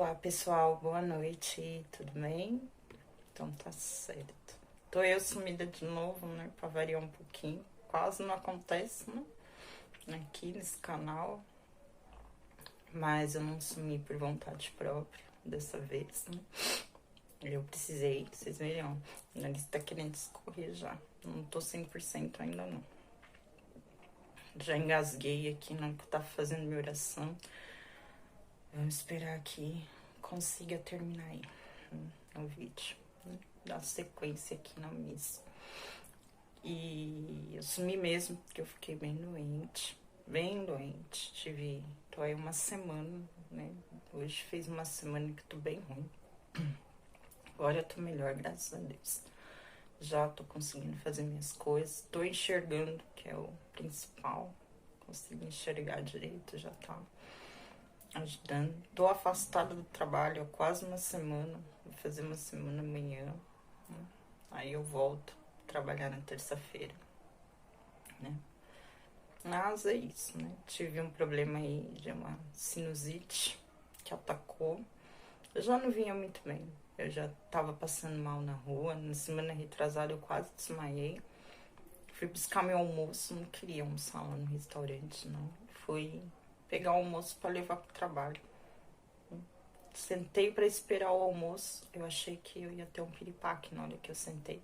Olá pessoal, boa noite, tudo bem? Então tá certo. Tô eu sumida de novo, né? Pra variar um pouquinho. Quase não acontece, né? Aqui nesse canal. Mas eu não sumi por vontade própria dessa vez, né? Eu precisei, vocês viram. O nariz tá querendo escorrer já. Não tô 100% ainda não. Já engasguei aqui na hora que eu tava fazendo minha oração. Vamos esperar que consiga terminar aí o vídeo, né? Dar sequência aqui na missa. E eu sumi mesmo, porque eu fiquei bem doente. Bem doente. Tô aí uma semana, né? Hoje fez uma semana que tô bem ruim. Agora eu tô melhor, graças a Deus. Já tô conseguindo fazer minhas coisas. Tô enxergando, que é o principal. Consegui enxergar direito, já tá ajudando. Tô afastada do trabalho há quase uma semana. Vou fazer uma semana amanhã, né? Aí eu volto a trabalhar na terça-feira, né? Mas é isso, né? Tive um problema aí de uma sinusite que atacou. Eu já não vinha muito bem. Eu já tava passando mal na rua. Na semana retrasada eu quase desmaiei. Fui buscar meu almoço. Não queria almoçar lá no restaurante, não. Fui pegar o almoço para levar pro trabalho. Sentei para esperar o almoço. Eu achei que eu ia ter um piripaque na hora que eu sentei.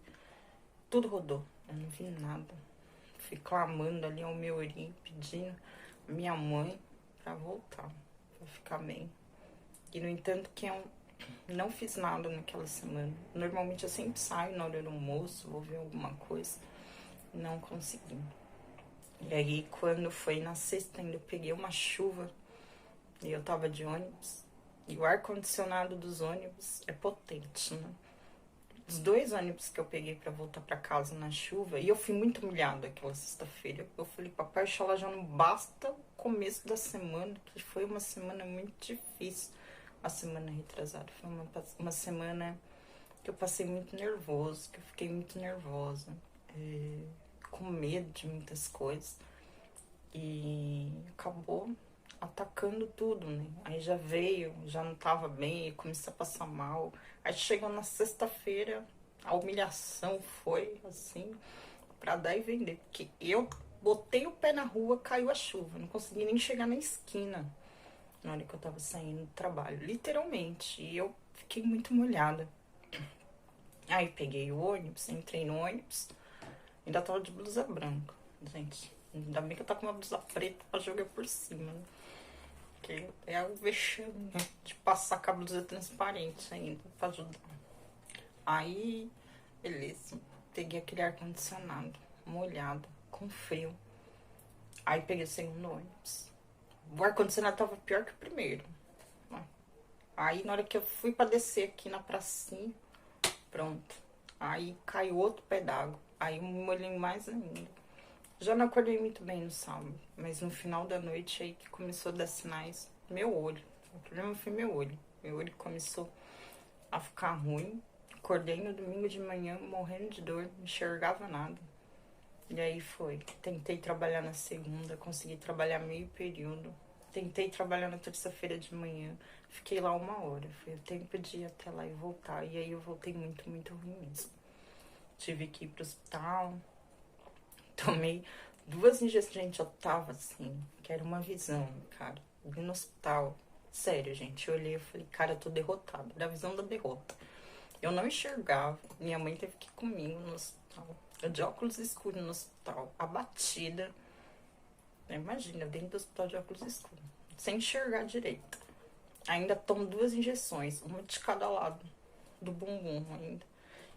Tudo rodou. Eu não vi nada. Fui clamando ali ao meu ori, pedindo a minha mãe pra voltar, pra ficar bem. E no entanto que eu não fiz nada naquela semana. Normalmente eu sempre saio na hora do almoço, vou ver alguma coisa. Não consegui. E aí quando foi na sexta ainda eu peguei uma chuva e eu tava de ônibus. E o ar-condicionado dos ônibus é potente, né? Os 2 ônibus que eu peguei pra voltar pra casa na chuva, e eu fui muito humilhada aquela sexta-feira. Eu falei, papai, Oxalá, já não basta o começo da semana, que foi uma semana muito difícil. A semana retrasada foi uma semana que eu passei muito nervoso, que eu fiquei muito nervosa, com medo de muitas coisas. E acabou atacando tudo, né? Aí já veio, já não tava bem, comecei a passar mal. Aí chegou na sexta-feira, a humilhação foi assim, pra dar e vender. Porque eu botei o pé na rua, caiu a chuva, não consegui nem chegar na esquina na hora que eu tava saindo do trabalho, literalmente. E eu fiquei muito molhada. Aí peguei o ônibus, entrei no ônibus, ainda tava de blusa branca, gente. Ainda bem que eu tava com uma blusa preta pra jogar por cima, né? Que é o vexame, né? De passar com a blusa transparente ainda pra ajudar. Aí, beleza. Peguei aquele ar-condicionado, molhado, com frio. Aí peguei o segundo ônibus. O ar-condicionado tava pior que o primeiro, né? Aí na hora que eu fui pra descer aqui na pracinha, pronto. Aí caiu outro pé d'água. Aí eu me molhei mais ainda. Já não acordei muito bem no sábado, mas no final da noite aí que começou a dar sinais, meu olho. O problema foi meu olho. Meu olho começou a ficar ruim. Acordei no domingo de manhã morrendo de dor, não enxergava nada. E aí foi. Tentei trabalhar na segunda, consegui trabalhar meio período. Tentei trabalhar na terça-feira de manhã. Fiquei lá 1 hora. Foi o tempo de ir até lá e voltar. E aí eu voltei muito, muito ruim mesmo. Tive que ir pro hospital. Tomei 2 injeções. Gente, eu tava assim, que era uma visão, cara. Eu no hospital. Sério, gente. Eu olhei e falei, cara, eu tô derrotada. Era a visão da derrota. Eu não enxergava. Minha mãe teve que ir comigo no hospital. Eu de óculos escuros no hospital. Abatida. Imagina, dentro do hospital de óculos escuros. Sem enxergar direito. Ainda tomo 2 injeções. Uma de cada lado. Do bumbum ainda.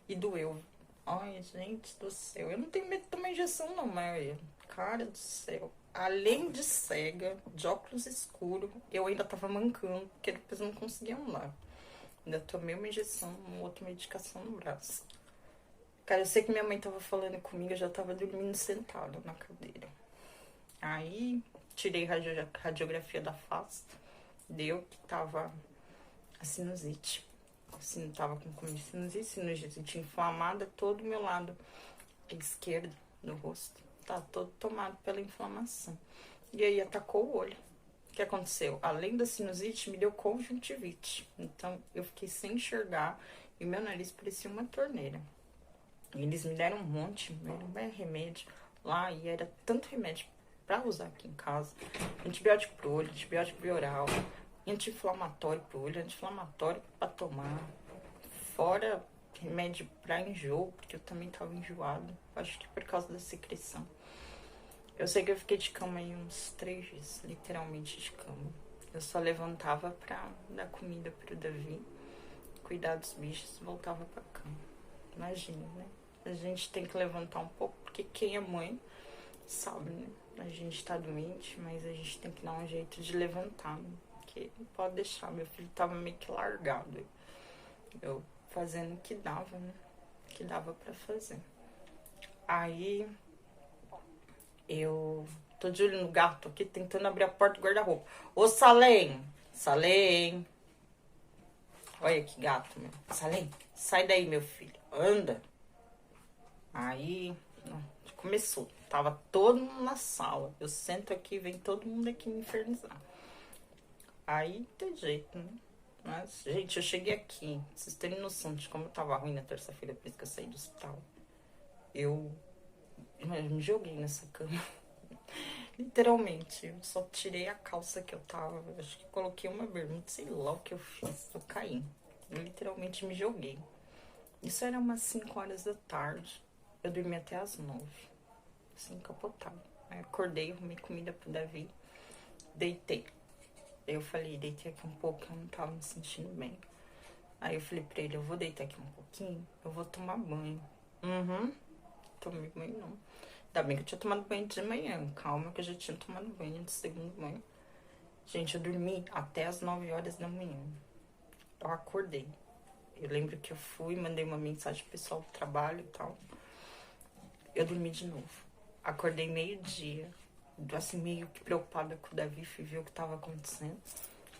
E doeu. Ai, gente do céu. Eu não tenho medo de tomar injeção, não, mas... Cara do céu. Além de cega, de óculos escuros, eu ainda tava mancando, porque depois eu não conseguia andar. Ainda tomei uma injeção, uma outra medicação no braço. Cara, eu sei que minha mãe tava falando comigo, eu já tava dormindo sentada na cadeira. Aí, tirei radiografia da face. Deu que tava a sinusite. Assim, tava com sinusite inflamada todo o meu lado esquerdo do rosto. Tá todo tomado pela inflamação. E aí atacou o olho. O que aconteceu? Além da sinusite, me deu conjuntivite. Então, eu fiquei sem enxergar e meu nariz parecia uma torneira. Eles me deram um monte, me deram remédio lá e era tanto remédio pra usar aqui em casa. Antibiótico pro olho, antibiótico bioral, anti-inflamatório pro olho, anti-inflamatório pra tomar. Fora remédio pra enjoo, porque eu também tava enjoado. Acho que por causa da secreção. Eu sei que eu fiquei de cama aí uns 3 dias, literalmente de cama. Eu só levantava pra dar comida pro Davi, cuidar dos bichos e voltava pra cama. Imagina, né? A gente tem que levantar um pouco, porque quem é mãe sabe, né? A gente tá doente, mas a gente tem que dar um jeito de levantar, né? Porque não pode deixar. Meu filho tava meio que largado. Eu fazendo o que dava, né? O que dava pra fazer. Aí eu tô de olho no gato aqui, tentando abrir a porta do guarda-roupa. Ô, Salem! Salem! Olha que gato, meu. Salem, sai daí, meu filho. Anda. Aí, começou. Tava todo mundo na sala. Eu sento aqui, vem todo mundo aqui me infernizar. Aí, tem jeito, né? Mas, gente, eu cheguei aqui. Vocês terem noção de como eu tava ruim na terça-feira, por isso que eu saí do hospital. Eu me joguei nessa cama. Literalmente, eu só tirei a calça que eu tava. Acho que coloquei uma bermuda, sei lá o que eu fiz. Eu caí. Eu literalmente me joguei. Isso era umas 5 horas da tarde. Eu dormi até as 9. Assim, capotado. Aí acordei, arrumei comida pro Davi. Deitei. Eu falei, deitei aqui um pouco, eu não tava me sentindo bem. Aí eu falei pra ele, eu vou deitar aqui um pouquinho, eu vou tomar banho. Tomei banho não. Ainda bem que eu tinha tomado banho de manhã. Calma que eu já tinha tomado banho de segundo banho. Gente, eu dormi até as 9 horas da manhã. Eu acordei. Eu lembro que eu fui, mandei uma mensagem pro pessoal do trabalho e tal. Eu dormi de novo. Acordei meio-dia. Assim, meio que preocupada com o Davi, fui ver o que tava acontecendo.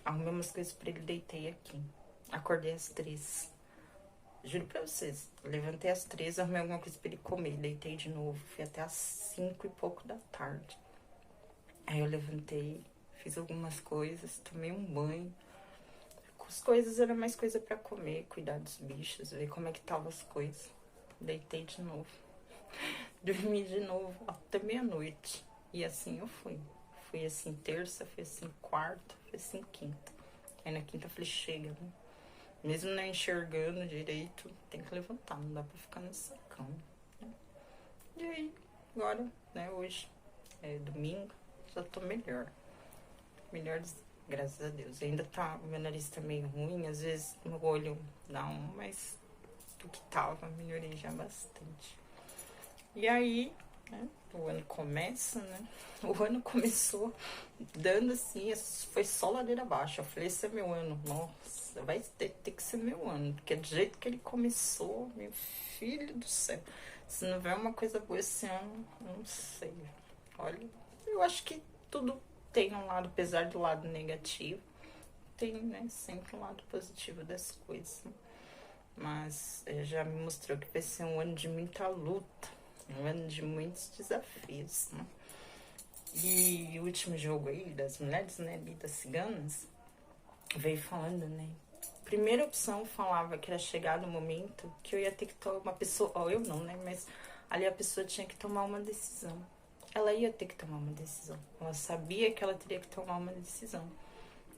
Arrumei umas coisas pra ele, deitei aqui. Acordei às 3. Juro pra vocês, levantei às 3, arrumei alguma coisa pra ele comer, deitei de novo. Fui até às 5 e pouco da tarde. Aí eu levantei, fiz algumas coisas, tomei um banho. As coisas eram mais coisa pra comer, cuidar dos bichos, ver como é que tava as coisas. Deitei de novo. Dormi de novo até meia-noite. E assim eu fui. Fui assim terça, fui assim quarta, fui assim quinta. Aí na quinta eu falei, chega, né? Mesmo não enxergando direito, tem que levantar, não dá pra ficar nessa cama. Né? E aí, agora, né, hoje é domingo, já tô melhor. Melhor, graças a Deus. Ainda tá, meu nariz tá meio ruim, às vezes meu olho não, mas do que tava, melhorei já bastante. E aí, né, o ano começa, né? O ano começou dando assim, foi só ladeira abaixo. Eu falei, esse é meu ano. Nossa, vai ter que ser meu ano. Porque do jeito que ele começou, meu filho do céu. Se não vier uma coisa boa esse ano, não sei. Olha, eu acho que tudo tem um lado, apesar do lado negativo, tem, né, sempre um lado positivo das coisas. Né? Mas já me mostrou que vai ser um ano de muita luta. Um ano de muitos desafios, né? E o último jogo aí das mulheres, né, ali das ciganas, veio falando, né? Primeira opção falava que era chegado o momento que eu ia ter que tomar uma pessoa, ó, eu não, né? Mas ali a pessoa tinha que tomar uma decisão. Ela ia ter que tomar uma decisão. Ela sabia que ela teria que tomar uma decisão.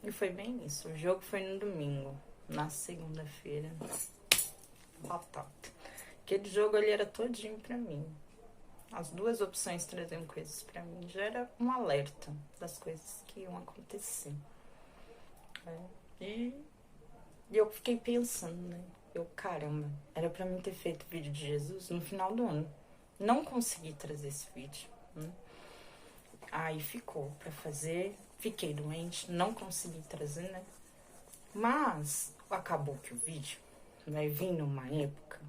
E foi bem isso. O jogo foi no domingo. Na segunda-feira, batata. Aquele jogo ali era todinho pra mim. As duas opções traziam coisas pra mim. Já era um alerta das coisas que iam acontecer. E eu fiquei pensando, né? Caramba, era pra mim ter feito o vídeo de Jesus no final do ano. Não consegui trazer esse vídeo. Né? Aí ficou pra fazer. Fiquei doente, não consegui trazer, né? Mas acabou que o vídeo vai vir numa época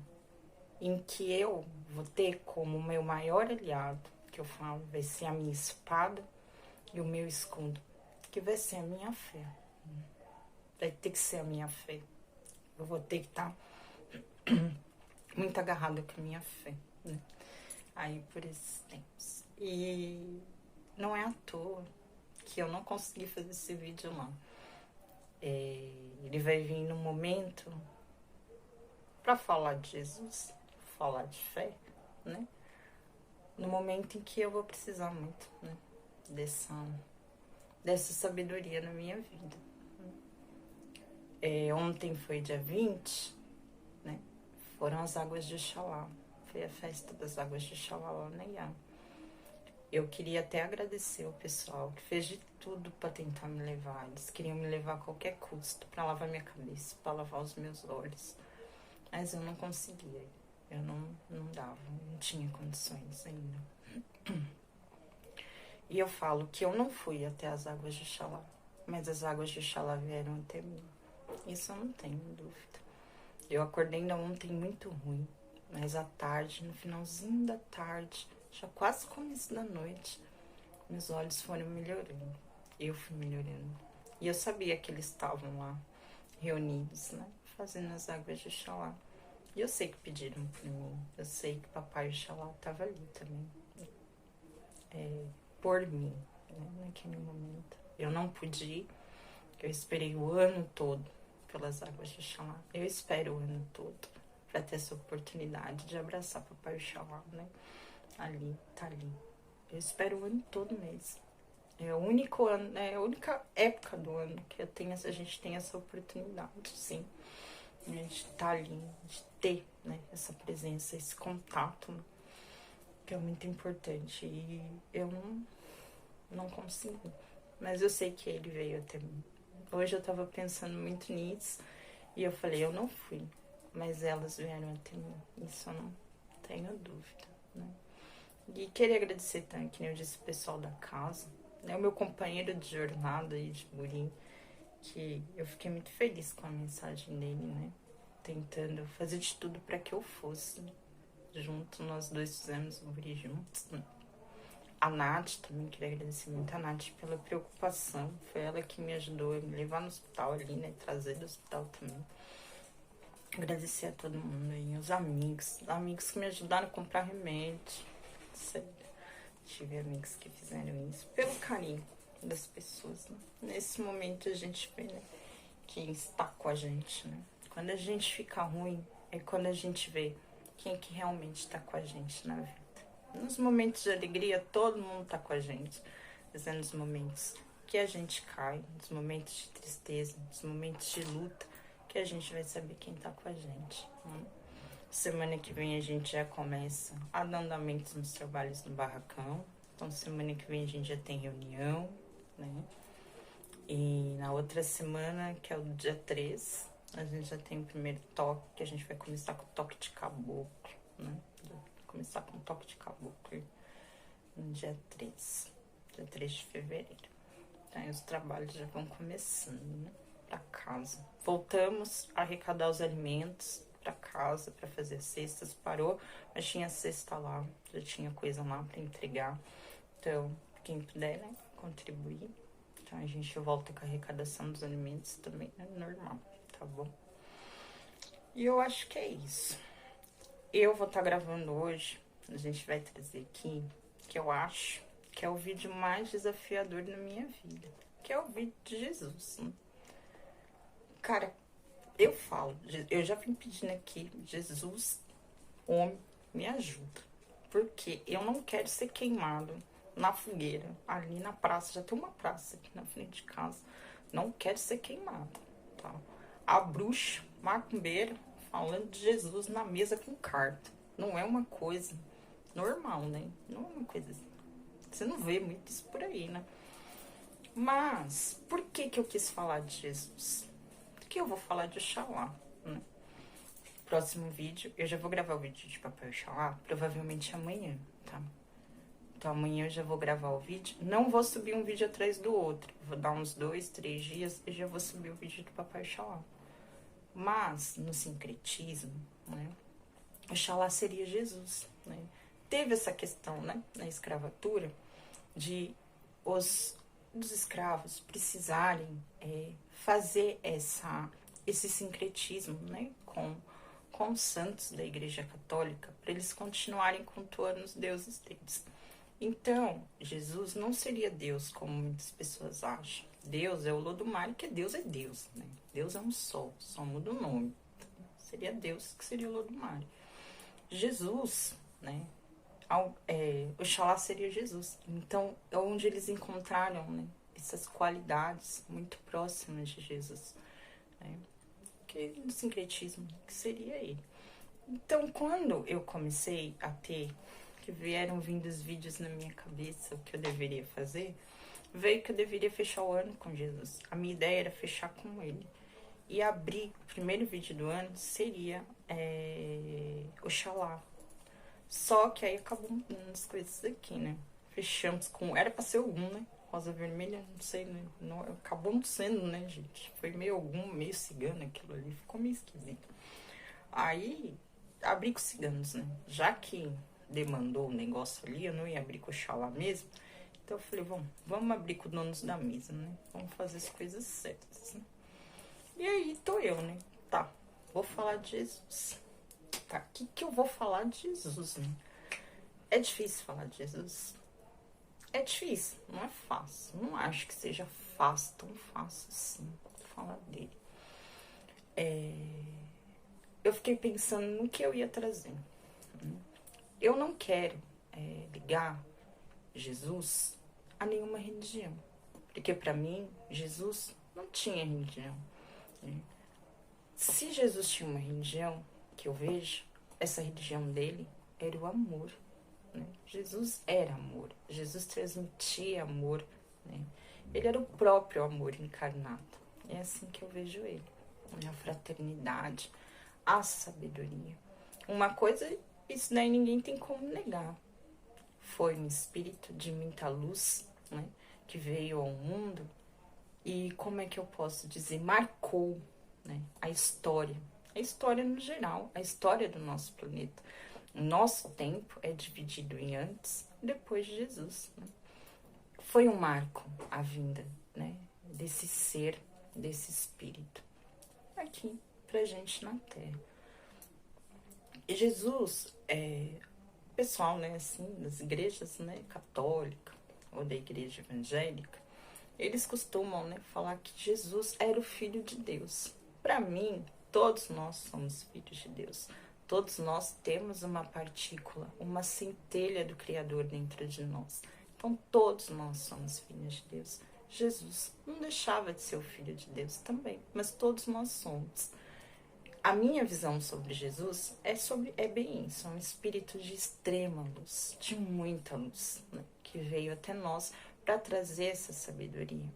em que eu vou ter como meu maior aliado, que eu falo, vai ser a minha espada e o meu escudo, que vai ser a minha fé. Vai ter que ser a minha fé. Eu vou ter que estar muito agarrada com a minha fé, né? Aí, por esses tempos. E não é à toa que eu não consegui fazer esse vídeo lá. Ele vai vir no momento para falar de Jesus, falar de fé, né? No momento em que eu vou precisar muito, né? Dessa sabedoria na minha vida. Ontem foi dia 20, né? Foram as águas de Oxalá. Foi a festa das águas de Oxalá lá na Iá. Eu queria até agradecer o pessoal que fez de tudo para tentar me levar. Eles queriam me levar a qualquer custo para lavar minha cabeça, para lavar os meus olhos. Mas eu não conseguia. Eu não dava, não tinha condições ainda. E eu falo que eu não fui até as águas de Oxalá, mas as águas de Oxalá vieram até mim. Isso eu não tenho dúvida. Eu acordei ainda ontem muito ruim, mas à tarde, no finalzinho da tarde, já quase começo da noite, meus olhos foram melhorando. Eu fui melhorando. E eu sabia que eles estavam lá, reunidos, né? Fazendo as águas de Oxalá. E eu sei que pediram por mim. Eu sei que papai Oxalá estava ali também. Por mim, né? Naquele momento. Eu não pude ir. Eu esperei o ano todo pelas águas de Oxalá. Eu espero o ano todo para ter essa oportunidade de abraçar papai Oxalá, né? Ali, tá ali. Eu espero o ano todo mesmo. É o único ano, é a única época do ano que a gente tem essa oportunidade, sim. A gente tá ali, de ter, né, essa presença, esse contato, né, que é muito importante. E eu não consigo. Mas eu sei que ele veio até mim. Hoje eu tava pensando muito nisso e eu falei, eu não fui, mas elas vieram até mim. Isso eu não tenho dúvida, né? E queria agradecer também, que nem eu disse, o pessoal da casa, né? O meu companheiro de jornada aí de Burim, que eu fiquei muito feliz com a mensagem dele, né? Tentando fazer de tudo para que eu fosse junto. Nós dois fizemos o Burim juntos, né? A Nath, também queria agradecer muito a Nath pela preocupação. Foi ela que me ajudou a me levar no hospital ali, né? Trazer do hospital também. Agradecer a todo mundo aí, os amigos que me ajudaram a comprar remédio. Sério. Tive amigos que fizeram isso pelo carinho das pessoas, né? Nesse momento a gente vê, né, quem está com a gente, né? Quando a gente fica ruim, é quando a gente vê quem é que realmente está com a gente na vida. Nos momentos de alegria, todo mundo tá com a gente. Mas é nos momentos que a gente cai, nos momentos de tristeza, nos momentos de luta, que a gente vai saber quem tá com a gente, né? Semana que vem a gente já começa a dar andamento nos trabalhos no barracão. Então, semana que vem a gente já tem reunião, né? E na outra semana, que é o dia 3, a gente já tem o primeiro toque, que a gente vai começar com o toque de caboclo, né? Começar com o toque de caboclo no dia 3 de fevereiro. Então, os trabalhos já vão começando, né? Pra casa. Voltamos a arrecadar os alimentos pra casa, pra fazer cestas. Parou, mas tinha cesta lá, já tinha coisa lá pra entregar. Então, quem puder, né, contribuir. Então, a gente volta com a arrecadação dos alimentos também, né? Normal, tá bom? E eu acho que é isso. Eu vou estar gravando hoje, a gente vai trazer aqui, que eu acho que é o vídeo mais desafiador da minha vida, que é o vídeo de Jesus, né? Cara, eu falo, eu já vim pedindo aqui, Jesus, homem, me ajuda, porque eu não quero ser queimado na fogueira, ali na praça, já tem uma praça aqui na frente de casa, não quero ser queimado, tá? A bruxa, macumbeira, falando de Jesus na mesa com carta. Não é uma coisa normal, né? Não é uma coisa assim. Você não vê muito isso por aí, né? Mas, por que eu quis falar de Jesus? Porque eu vou falar de Oxalá, né? Próximo vídeo, eu já vou gravar o vídeo de Papai Oxalá, provavelmente amanhã, tá? Então amanhã eu já vou gravar o vídeo. Não vou subir um vídeo atrás do outro. Vou dar uns 2, 3 dias e já vou subir o vídeo do Papai Oxalá. Mas, no sincretismo, né, Oxalá seria Jesus, né? Teve essa questão, né, na escravatura, dos escravos precisarem fazer esse sincretismo, né, com os santos da Igreja Católica, para eles continuarem cultuando os deuses deles. Então, Jesus não seria Deus, como muitas pessoas acham. Deus é o Lodumare, que Deus é Deus, né? Deus é um só muda o nome. Seria Deus que seria o Lodumare. Jesus, né? Oxalá seria Jesus. Então, é onde eles encontraram, né, essas qualidades muito próximas de Jesus, né? Que no sincretismo, que seria ele. Então, quando eu comecei a ter, que vieram vindo os vídeos na minha cabeça, o que eu deveria fazer, veio que eu deveria fechar o ano com Jesus. A minha ideia era fechar com ele. E abrir, o primeiro vídeo do ano seria Oxalá. Só que aí acabou mudando as coisas aqui, né? Fechamos com... Era pra ser algum, né? Rosa vermelha, não sei, né? Não, acabou não sendo, né, gente? Foi meio algum, meio cigano aquilo ali. Ficou meio esquisito. Aí, abri com ciganos, né? Já que demandou o negócio ali, eu não ia abrir com Oxalá mesmo. Então eu falei, vamos abrir com donos da mesa, né? Vamos fazer as coisas certas, né? E aí, tô eu, né? Tá, vou falar de Jesus. Tá, o que eu vou falar de Jesus, né? É difícil falar de Jesus? É difícil, não é fácil. Não acho que seja fácil, tão fácil assim, falar dele. Eu fiquei pensando no que eu ia trazer. Eu não quero ligar Jesus a nenhuma religião. Porque pra mim, Jesus não tinha religião. Né? Se Jesus tinha uma religião, que eu vejo, essa religião dele era o amor. Né? Jesus era amor. Jesus transmitia amor. Né? Ele era o próprio amor encarnado. É assim que eu vejo ele. A fraternidade, a sabedoria. Uma coisa, isso daí ninguém tem como negar. Foi um espírito de muita luz, né, que veio ao mundo e, como é que eu posso dizer, marcou, né, a história no geral, a história do nosso planeta. O nosso tempo é dividido em antes e depois de Jesus. Né? Foi um marco a vinda, né, desse ser, desse espírito aqui pra gente na Terra. E Jesus, pessoal, né, assim, das igrejas, né, católica ou da igreja evangélica, eles costumam, né, falar que Jesus era o Filho de Deus. Para mim, todos nós somos filhos de Deus. Todos nós temos uma partícula, uma centelha do Criador dentro de nós. Então, todos nós somos filhos de Deus. Jesus não deixava de ser o Filho de Deus também, mas todos nós somos. A minha visão sobre Jesus é bem isso, é um espírito de extrema luz, de muita luz, né, que veio até nós para trazer essa sabedoria.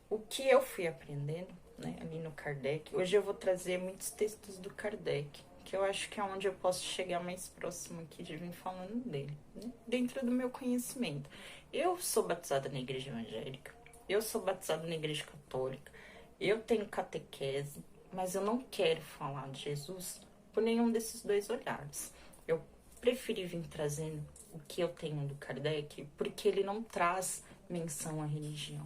O que eu fui aprendendo, né, ali no Kardec, hoje eu vou trazer muitos textos do Kardec, que eu acho que é onde eu posso chegar mais próximo aqui de vir falando dele, né, dentro do meu conhecimento. Eu sou batizada na igreja evangélica, eu sou batizada na igreja católica, eu tenho catequese, mas eu não quero falar de Jesus por nenhum desses dois olhares. Eu preferi vir trazendo o que eu tenho do Kardec, porque ele não traz menção à religião.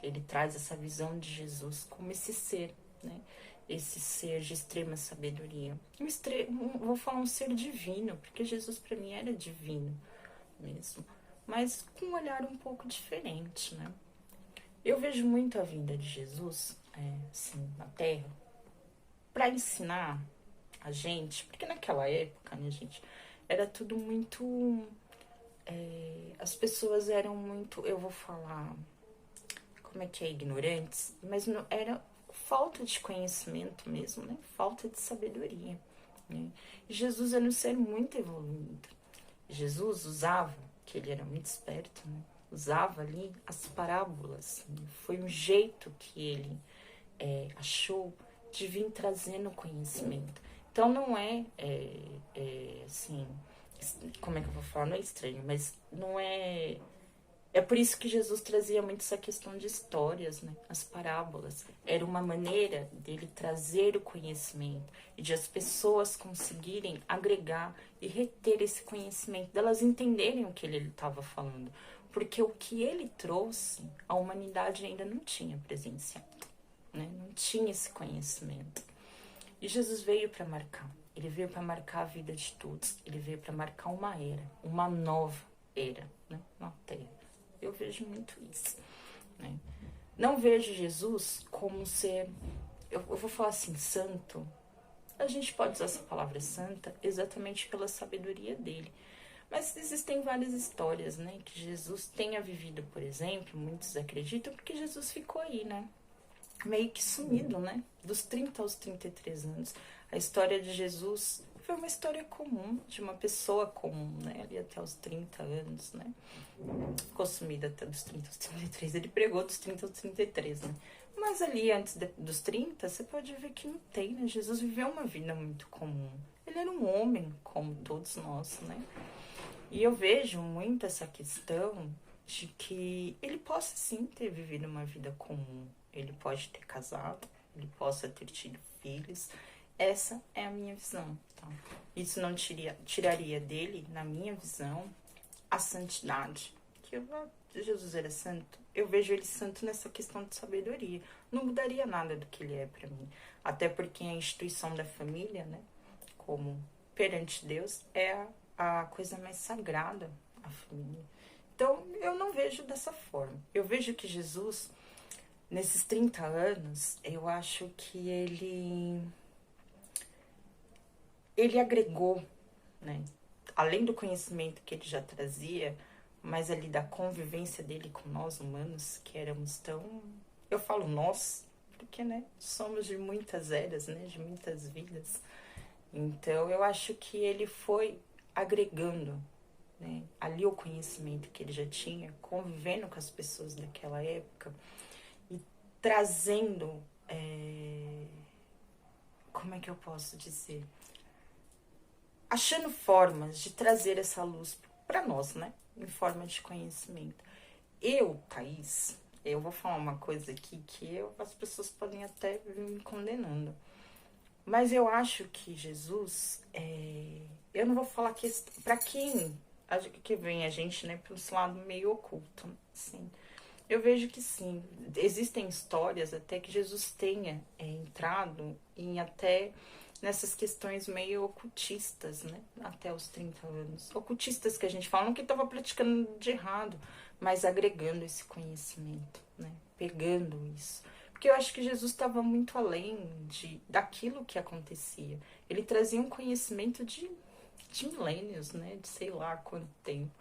Ele traz essa visão de Jesus como esse ser, né? Esse ser de extrema sabedoria. Vou falar um ser divino, porque Jesus para mim era divino mesmo, mas com um olhar um pouco diferente, né? Eu vejo muito a vinda de Jesus, assim, na Terra, para ensinar a gente, porque naquela época, né, gente, era tudo muito... as pessoas eram muito, eu vou falar, como é que é, ignorantes, mas não, era falta de conhecimento mesmo, né? Falta de sabedoria. Né? E Jesus era um ser muito evoluído. Jesus usava, que ele era muito esperto, né? Usava ali as parábolas. Né? Foi um jeito que ele achou de vir trazendo conhecimento. Então não assim, como é que eu vou falar? Não é estranho, mas não é... É por isso que Jesus trazia muito essa questão de histórias, né? As parábolas. Era uma maneira dele trazer o conhecimento e de as pessoas conseguirem agregar e reter esse conhecimento, delas entenderem o que ele estava falando. Porque o que ele trouxe, a humanidade ainda não tinha presenciado. Né? Não tinha esse conhecimento. E Jesus veio para marcar. Ele veio para marcar a vida de todos. Ele veio para marcar uma era, uma nova era. né, na Terra. Eu vejo muito isso, né? Não vejo Jesus como ser, eu vou falar assim, santo. A gente pode usar essa palavra santa exatamente pela sabedoria dele. Mas existem várias histórias, né, que Jesus tenha vivido, por exemplo, muitos acreditam porque Jesus ficou aí, né, meio que sumido, né, dos 30 aos 33 anos. A história de Jesus foi uma história comum, de uma pessoa comum, né, ali até os 30 anos, né, ficou sumido até dos 30 aos 33, ele pregou dos 30 aos 33, né. Mas ali antes dos 30, você pode ver que não tem, né, Jesus viveu uma vida muito comum. Ele era um homem como todos nós, né. E eu vejo muito essa questão de que ele possa sim ter vivido uma vida comum. Ele pode ter casado, ele possa ter tido filhos. Essa é a minha visão, tá? Isso não tiraria dele, na minha visão, a santidade. Que Jesus era santo. Eu vejo ele santo nessa questão de sabedoria. Não mudaria nada do que ele é para mim. Até porque a instituição da família, né, como perante Deus, é a coisa mais sagrada, a família. Então, eu não vejo dessa forma. Eu vejo que Jesus, nesses 30 anos, eu acho que ele agregou, né? Além do conhecimento que ele já trazia, mas ali da convivência dele com nós humanos, que éramos tão... Eu falo nós, porque, né, somos de muitas eras, né, de muitas vidas. Então, eu acho que ele foi agregando, né, ali o conhecimento que ele já tinha, convivendo com as pessoas daquela época e trazendo, como é que eu posso dizer? Achando formas de trazer essa luz para nós, né, em forma de conhecimento. Eu, Thaís, eu vou falar uma coisa aqui que as pessoas podem até vir me condenando. Mas eu acho que Jesus, eu não vou falar que para quem que vem a gente, né, pelo lado meio oculto, assim. Eu vejo que sim, existem histórias até que Jesus tenha entrado em até nessas questões meio ocultistas, né, até os 30 anos. Ocultistas que a gente fala, não que estava praticando de errado, mas agregando esse conhecimento, né, pegando isso. Porque eu acho que Jesus estava muito além daquilo que acontecia. Ele trazia um conhecimento de milênios, né? De sei lá quanto tempo.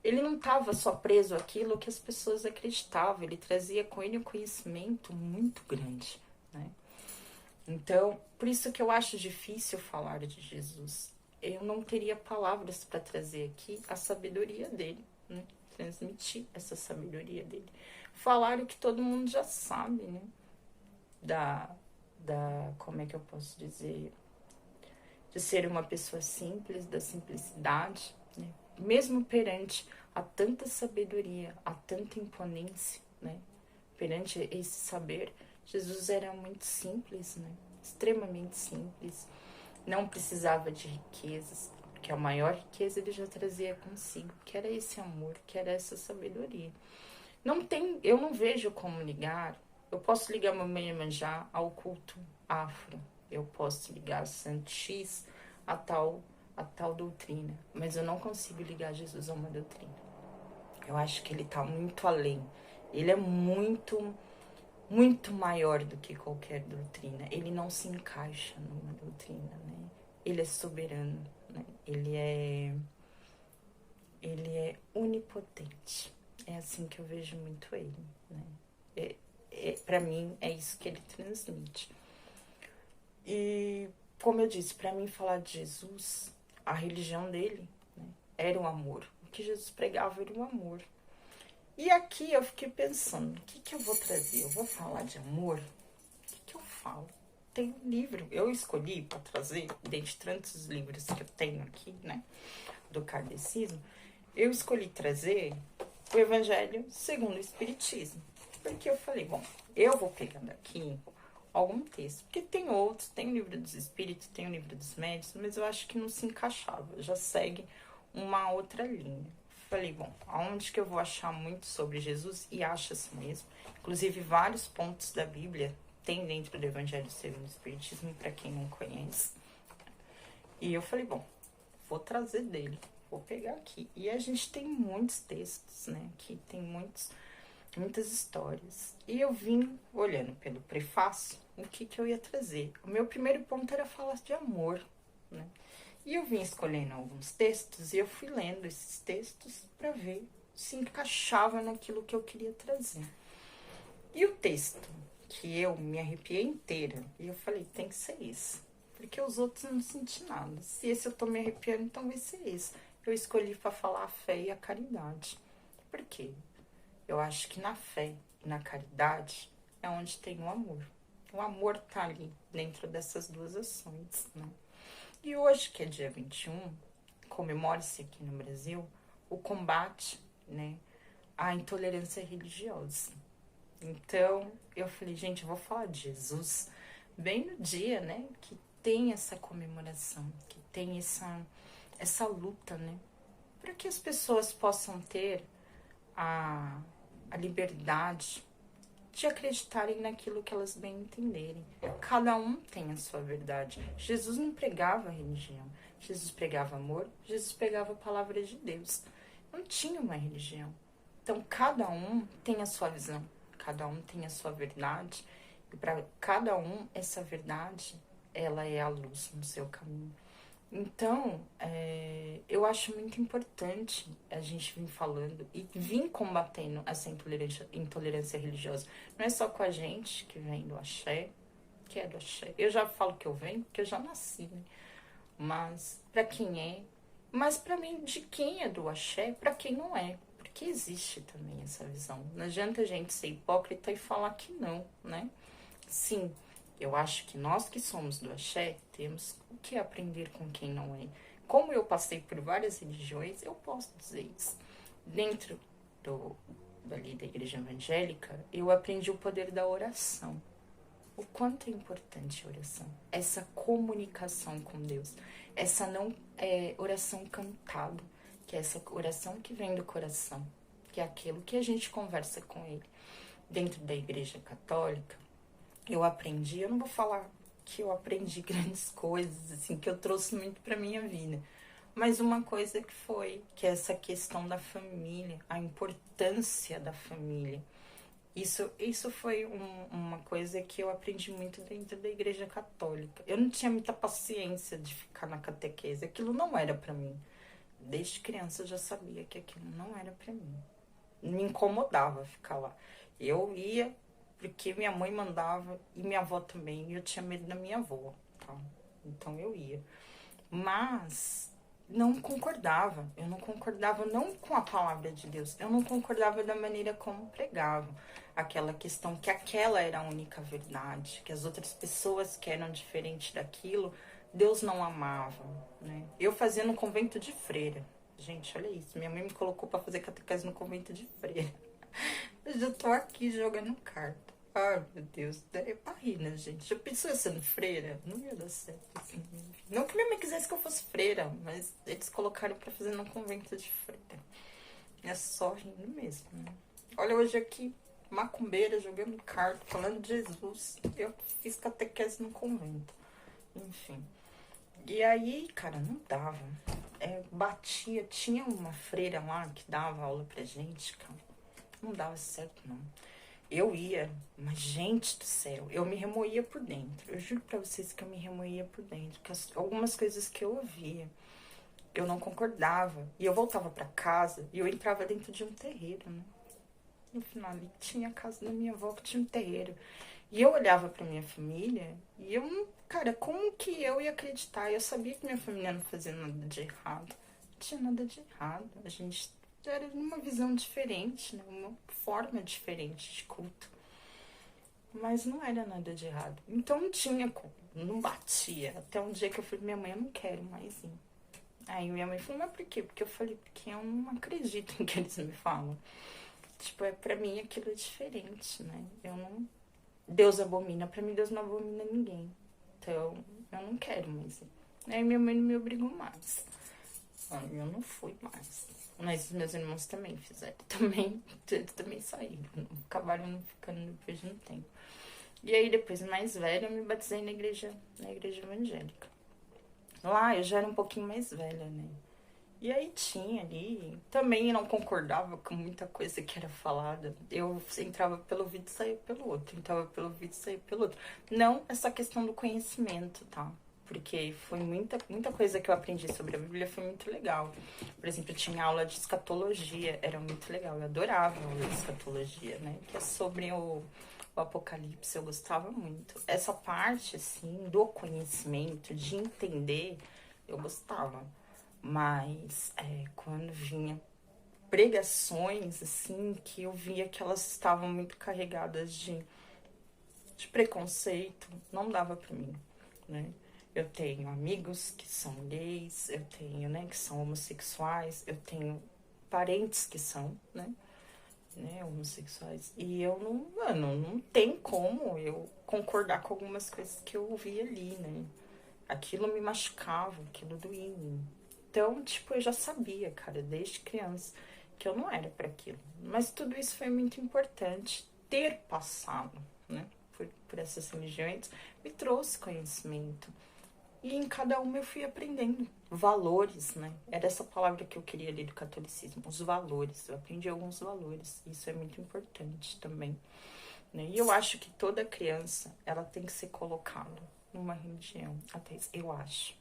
Ele não estava só preso àquilo que as pessoas acreditavam. Ele trazia com ele um conhecimento muito grande, né? Então, por isso que eu acho difícil falar de Jesus. Eu não teria palavras para trazer aqui a sabedoria dele, né? Transmitir essa sabedoria dele. Falar o que todo mundo já sabe, né? Como é que eu posso dizer, de ser uma pessoa simples, da simplicidade, né? Mesmo perante a tanta sabedoria, a tanta imponência, né? Perante esse saber, Jesus era muito simples, né? Extremamente simples, não precisava de riquezas, porque a maior riqueza ele já trazia consigo, que era esse amor, que era essa sabedoria. Eu não vejo como ligar. Eu posso ligar meu Iemanjá ao culto afro. Eu posso ligar a Santo X a tal doutrina. Mas eu não consigo ligar Jesus a uma doutrina. Eu acho que ele está muito além. Ele é muito, muito maior do que qualquer doutrina. Ele não se encaixa numa doutrina, né? Ele é soberano, né? Ele é onipotente. É assim que eu vejo muito ele, né? Para mim, é isso que ele transmite. E, como eu disse, para mim falar de Jesus, a religião dele, né, era o amor. O que Jesus pregava era o amor. E aqui eu fiquei pensando, o que eu vou trazer? Eu vou falar de amor? O que eu falo? Tem um livro, eu escolhi para trazer, dentre tantos livros que eu tenho aqui, né, do kardecismo, eu escolhi trazer o Evangelho segundo o Espiritismo. Porque eu falei, bom, eu vou pegando aqui algum texto, porque tem outros, tem o livro dos Espíritos, tem o livro dos Médiuns, mas eu acho que não se encaixava, já segue uma outra linha. Falei, bom, aonde que eu vou achar muito sobre Jesus? E acha-se mesmo. Inclusive, vários pontos da Bíblia tem dentro do Evangelho segundo o Espiritismo, para quem não conhece. E eu falei, bom, vou trazer dele. vou pegar aqui. E a gente tem muitos textos, né? Aqui tem muitas histórias. E eu vim olhando pelo prefácio o que eu ia trazer. O meu primeiro ponto era falar de amor, né? E eu vim escolhendo alguns textos e eu fui lendo esses textos para ver se encaixava naquilo que eu queria trazer. E o texto que eu me arrepiei inteira, e eu falei, tem que ser esse. Porque os outros eu não senti nada. Se esse eu tô me arrepiando, então vai ser esse. Eu escolhi para falar a fé e a caridade. Por quê? Eu acho que na fé e na caridade é onde tem o amor. O amor tá ali, dentro dessas duas ações, né? E hoje, que é dia 21, comemora-se aqui no Brasil o combate, né, à intolerância religiosa. Então, eu falei, gente, eu vou falar de Jesus bem no dia, né, que tem essa comemoração, que tem essa luta, né, para que as pessoas possam ter a liberdade de acreditarem naquilo que elas bem entenderem. Cada um tem a sua verdade. Jesus não pregava religião. Jesus pregava amor. Jesus pregava a palavra de Deus. Não tinha uma religião. Então, cada um tem a sua visão. Cada um tem a sua verdade. E para cada um, essa verdade, ela é a luz no seu caminho. Então, eu acho muito importante a gente vir falando e vir combatendo essa intolerância religiosa. Não é só com a gente que vem do axé, que é do axé. Eu já falo que eu venho porque eu já nasci, né? Mas para quem é, mas para mim, de quem é do axé, para quem não é. Porque existe também essa visão. Não adianta a gente ser hipócrita e falar que não, né? Sim, eu acho que nós que somos do axé temos o que aprender com quem não é. Como eu passei por várias religiões, eu posso dizer isso. Dentro dali da igreja evangélica, eu aprendi o poder da oração. O quanto é importante a oração. Essa comunicação com Deus. Essa não oração cantada, que é essa oração que vem do coração, que é aquilo que a gente conversa com Ele. Dentro da igreja católica, eu aprendi, eu não vou falar que eu aprendi grandes coisas, assim, que eu trouxe muito pra minha vida. Mas uma coisa que é essa questão da família, a importância da família. Isso foi uma coisa que eu aprendi muito dentro da igreja católica. Eu não tinha muita paciência de ficar na catequese, aquilo não era pra mim. Desde criança eu já sabia que aquilo não era pra mim. Me incomodava ficar lá. Eu ia porque minha mãe mandava e minha avó também, e eu tinha medo da minha avó, tá? Então eu ia. Mas não concordava, eu não concordava não com a palavra de Deus, eu não concordava da maneira como pregavam. Aquela questão que aquela era a única verdade, que as outras pessoas que eram diferentes daquilo, Deus não amava, né? Eu fazia no convento de freira. Gente, olha isso, minha mãe me colocou para fazer catequese no convento de freira. Eu já tô aqui jogando carta. Ai, meu Deus, é pra rir, né, gente? Já pensou eu sendo freira? Não ia dar certo. Assim. Não que minha mãe quisesse que eu fosse freira, mas eles colocaram pra fazer no convento de freira. É só rindo mesmo, né? Olha, hoje aqui, macumbeira, jogando carta, falando de Jesus. Eu fiz catequese no convento. Enfim. E aí, cara, não dava. Batia, tinha uma freira lá que dava aula pra gente, cara. Não dava certo, não. Eu ia, mas gente do céu, eu me remoía por dentro. Eu juro pra vocês que eu me remoía por dentro. Que algumas coisas que eu ouvia, eu não concordava. E eu voltava pra casa e eu entrava dentro de um terreiro, né? No final ali tinha a casa da minha avó que tinha um terreiro. E eu olhava pra minha família e eu não... Cara, como que eu ia acreditar? Eu sabia que minha família não fazia nada de errado. Não tinha nada de errado. A gente era uma visão diferente, né? Uma forma diferente de culto. Mas não era nada de errado. Então não tinha como, não batia. Até um dia que eu falei, minha mãe, eu não quero mais ir. Aí minha mãe falou, mas por quê? Porque eu falei, porque eu não acredito em que eles me falam. Tipo, pra mim aquilo é diferente, né? Eu não... Deus abomina, pra mim Deus não abomina ninguém. Então, eu não quero mais ir. Aí minha mãe não me obrigou mais. Aí eu não fui mais. Mas os meus irmãos também fizeram. Eles também saíram. Acabaram não ficando depois de um tempo. E aí, depois, mais velha, eu me batizei na igreja evangélica. Lá, eu já era um pouquinho mais velha, né? E aí tinha ali, também não concordava com muita coisa que era falada. Eu entrava pelo ouvido e saía pelo outro, entrava pelo ouvido e saía pelo outro. Não essa questão do conhecimento, tá? Porque foi muita coisa que eu aprendi sobre a Bíblia, foi muito legal. Por exemplo, eu tinha aula de escatologia, era muito legal. Eu adorava a aula de escatologia, né? Que é sobre o Apocalipse, eu gostava muito. Essa parte, assim, do conhecimento, de entender, eu gostava. Mas quando vinha pregações, assim, que eu via que elas estavam muito carregadas de preconceito, não dava pra mim, né? Eu tenho amigos que são gays, eu tenho, né, que são homossexuais, eu tenho parentes que são, né, homossexuais. E eu não, mano, não tem como eu concordar com algumas coisas que eu ouvi ali, né? Aquilo me machucava, aquilo doía em mim. Então, tipo, eu já sabia, cara, desde criança, que eu não era para aquilo. Mas tudo isso foi muito importante. Ter passado, né, por essas religiões, me trouxe conhecimento. E em cada uma eu fui aprendendo valores, né? Era essa palavra que eu queria ali do catolicismo, os valores. Eu aprendi alguns valores. Isso é muito importante também, né? E eu acho que toda criança, ela tem que ser colocada numa religião ateísta. Eu acho.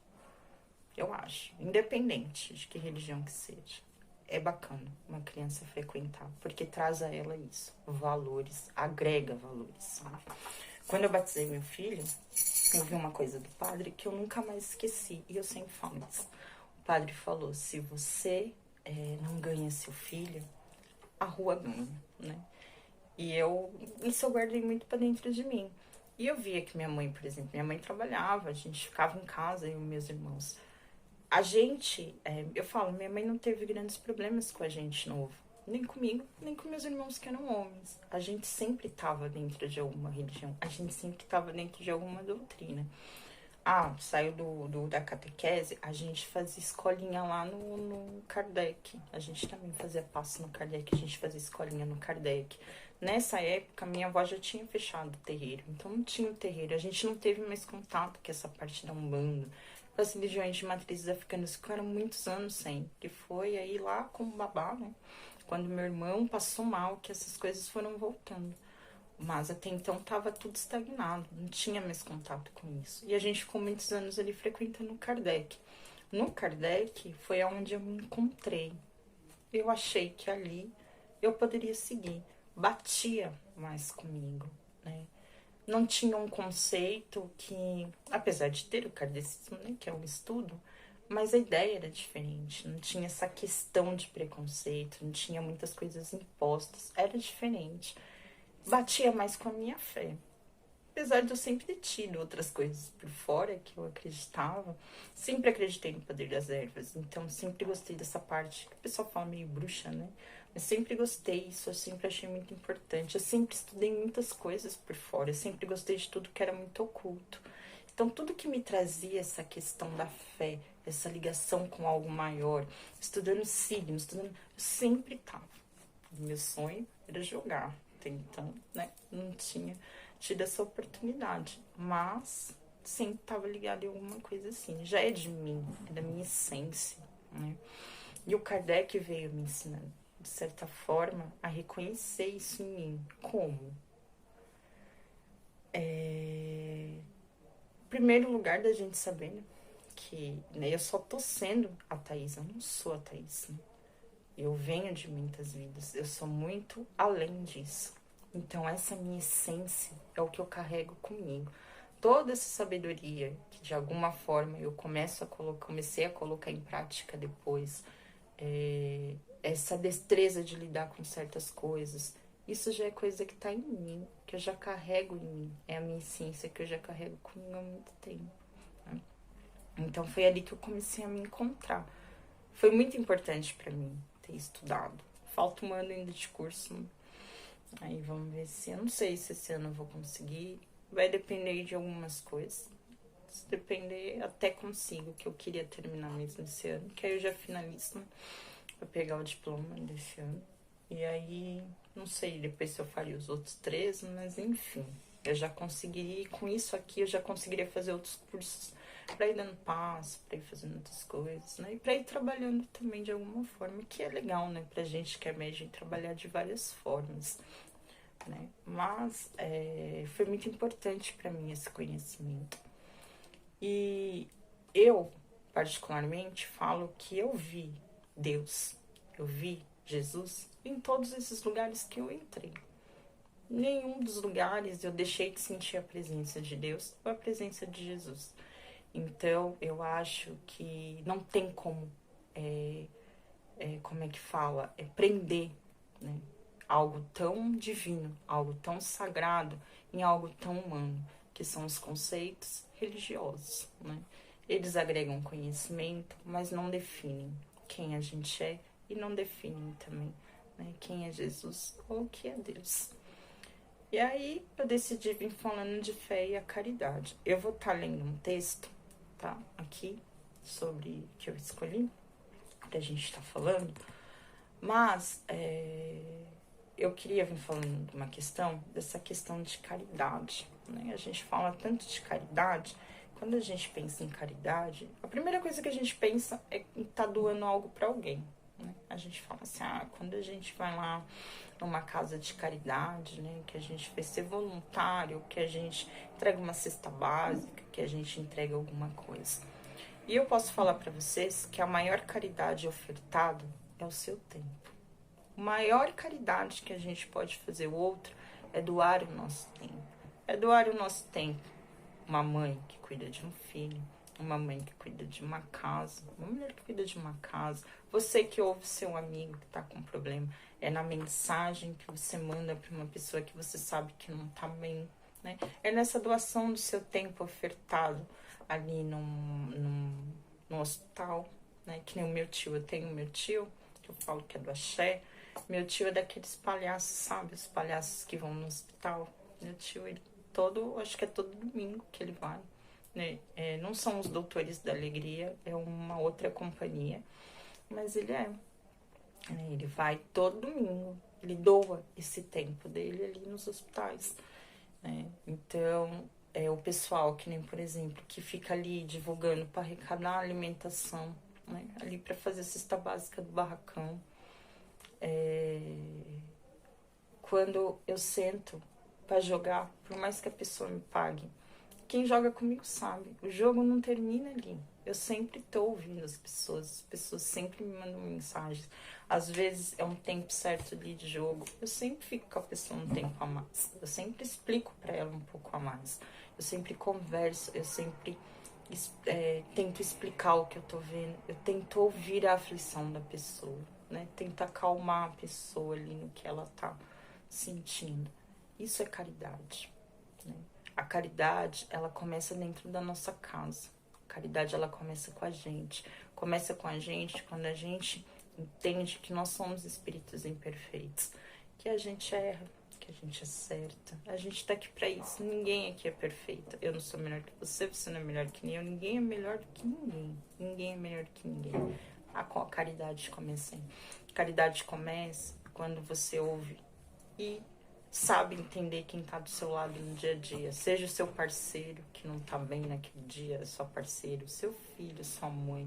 Eu acho. Independente de que religião que seja. É bacana uma criança frequentar, porque traz a ela isso. Valores. Agrega valores, sabe? Quando eu batizei meu filho, eu vi uma coisa do padre que eu nunca mais esqueci. E eu sempre falo isso. O padre falou, se você não ganha seu filho, a rua ganha, né? E isso eu guardei muito pra dentro de mim. E eu via que minha mãe, por exemplo, minha mãe trabalhava, a gente ficava em casa, eu e meus irmãos. A gente, eu falo, minha mãe não teve grandes problemas com a gente novo. Nem comigo, nem com meus irmãos que eram homens. A gente sempre estava dentro de alguma religião. A gente sempre estava dentro de alguma doutrina. Ah, saiu da catequese, a gente fazia escolinha lá no Kardec. A gente também fazia passo no Kardec, a gente fazia escolinha no Kardec. Nessa época, minha avó já tinha fechado o terreiro, então não tinha o terreiro. A gente não teve mais contato com essa parte da Umbanda, com as religiões de matrizes africanas, ficaram muitos anos sem. Que foi aí lá como babá, né? Quando meu irmão passou mal, que essas coisas foram voltando. Mas até então tava tudo estagnado, não tinha mais contato com isso. E a gente ficou muitos anos ali frequentando o Kardec. No Kardec foi onde eu me encontrei. Eu achei que ali eu poderia seguir. Batia mais comigo, né? Não tinha um conceito que, apesar de ter o kardecismo, né, que é um estudo, mas a ideia era diferente. Não tinha essa questão de preconceito, não tinha muitas coisas impostas. Era diferente. Batia mais com a minha fé. Apesar de eu sempre ter tido outras coisas por fora que eu acreditava, sempre acreditei no poder das ervas. Então, sempre gostei dessa parte, que o pessoal fala meio bruxa, né? Eu sempre gostei, isso eu sempre achei muito importante. Eu sempre estudei muitas coisas por fora, eu sempre gostei de tudo que era muito oculto. Então, tudo que me trazia essa questão da fé, essa ligação com algo maior, estudando signos, eu sempre estava. Meu sonho era jogar. Então, né, não tinha tido essa oportunidade. Mas sempre estava ligado em alguma coisa assim. Já é de mim, é da minha essência, né? E o Kardec veio me ensinando, de certa forma, a reconhecer isso em mim. Como? Em primeiro lugar, da gente sabendo que, né, eu só tô sendo a Thaís, eu não sou a Thaís, né? Eu venho de muitas vidas, eu sou muito além disso. Então, essa minha essência é o que eu carrego comigo. Toda essa sabedoria que, de alguma forma, eu comecei a colocar em prática depois, essa destreza de lidar com certas coisas, isso já é coisa que está em mim, que eu já carrego em mim. É a minha essência que eu já carrego comigo há muito tempo, né? Então, foi ali que eu comecei a me encontrar. Foi muito importante para mim ter estudado. Falta um ano ainda de curso. Aí vamos ver se... Eu não sei se esse ano eu vou conseguir. Vai depender de algumas coisas. Se depender, até consigo, que eu queria terminar mesmo esse ano. Que aí eu já finalizo, né? Pra pegar o diploma desse ano. E aí, não sei depois se eu faria os outros 3, mas enfim. Eu já conseguiria, com isso aqui, eu já conseguiria fazer outros cursos pra ir dando passo, pra ir fazendo outras coisas, né? E pra ir trabalhando também de alguma forma, que é legal, né? Pra gente que é médium trabalhar de várias formas, né? Mas foi muito importante pra mim esse conhecimento. E eu, particularmente, falo que eu vi Deus, eu vi Jesus em todos esses lugares que eu entrei. Nenhum dos lugares eu deixei de sentir a presença de Deus ou a presença de Jesus. Então, eu acho que não tem como, como é que fala, prender, né, algo tão divino, algo tão sagrado em algo tão humano, que são os conceitos religiosos, né? Eles agregam conhecimento, mas não definem quem a gente é e não definem também, né, quem é Jesus ou o que é Deus. E aí eu decidi vir falando de fé e a caridade. Eu vou estar lendo um texto, tá? Aqui, sobre que eu escolhi, pra gente estar falando. Mas eu queria vir falando de uma questão, dessa questão de caridade, né? A gente fala tanto de caridade, quando a gente pensa em caridade, a primeira coisa que a gente pensa é em estar doando algo para alguém, né? A gente fala assim, quando a gente vai lá numa casa de caridade, né, que a gente vai ser voluntário, que a gente entrega uma cesta básica, que a gente entrega alguma coisa. E eu posso falar para vocês que a maior caridade ofertada é o seu tempo. A maior caridade que a gente pode fazer o outro é doar o nosso tempo. É doar o nosso tempo. Uma mãe que cuida de um filho, uma mãe que cuida de uma casa, uma mulher que cuida de uma casa, você que ouve seu amigo que está com problema, é na mensagem que você manda para uma pessoa que você sabe que não está bem, né? É nessa doação do seu tempo ofertado ali no hospital, né? Que nem o meu tio, eu tenho meu tio, que eu falo que é do axé, meu tio é daqueles palhaços, sabe? Os palhaços que vão no hospital. Meu tio, ele acho que é todo domingo que ele vai, né? Não são os Doutores da Alegria, é uma outra companhia, mas ele vai todo domingo, ele doa esse tempo dele ali nos hospitais, né? Então, o pessoal que nem, por exemplo, que fica ali divulgando para arrecadar alimentação, né? Ali para fazer a cesta básica do barracão. Quando eu sento para jogar, por mais que a pessoa me pague, quem joga comigo sabe, o jogo não termina ali. Eu sempre tô ouvindo as pessoas sempre me mandam mensagens. Às vezes é um tempo certo ali de jogo. Eu sempre fico com a pessoa um tempo a mais. Eu sempre explico para ela um pouco a mais. Eu sempre converso, eu sempre tento explicar o que eu tô vendo. Eu tento ouvir a aflição da pessoa, né? Tento acalmar a pessoa ali no que ela tá sentindo. Isso é caridade, né? A caridade, ela começa dentro da nossa casa. A caridade, ela começa com a gente. Começa com a gente quando a gente entende que nós somos espíritos imperfeitos, que a gente erra, que a gente acerta. A gente tá aqui pra isso. Ninguém aqui é perfeito. Eu não sou melhor que você não é melhor que nem eu. Ninguém é melhor do que ninguém. Ninguém é melhor que ninguém. A caridade começa aí. A caridade começa quando você ouve e sabe entender quem tá do seu lado no dia a dia. Seja o seu parceiro, que não tá bem naquele dia, é só parceiro, seu filho, sua mãe.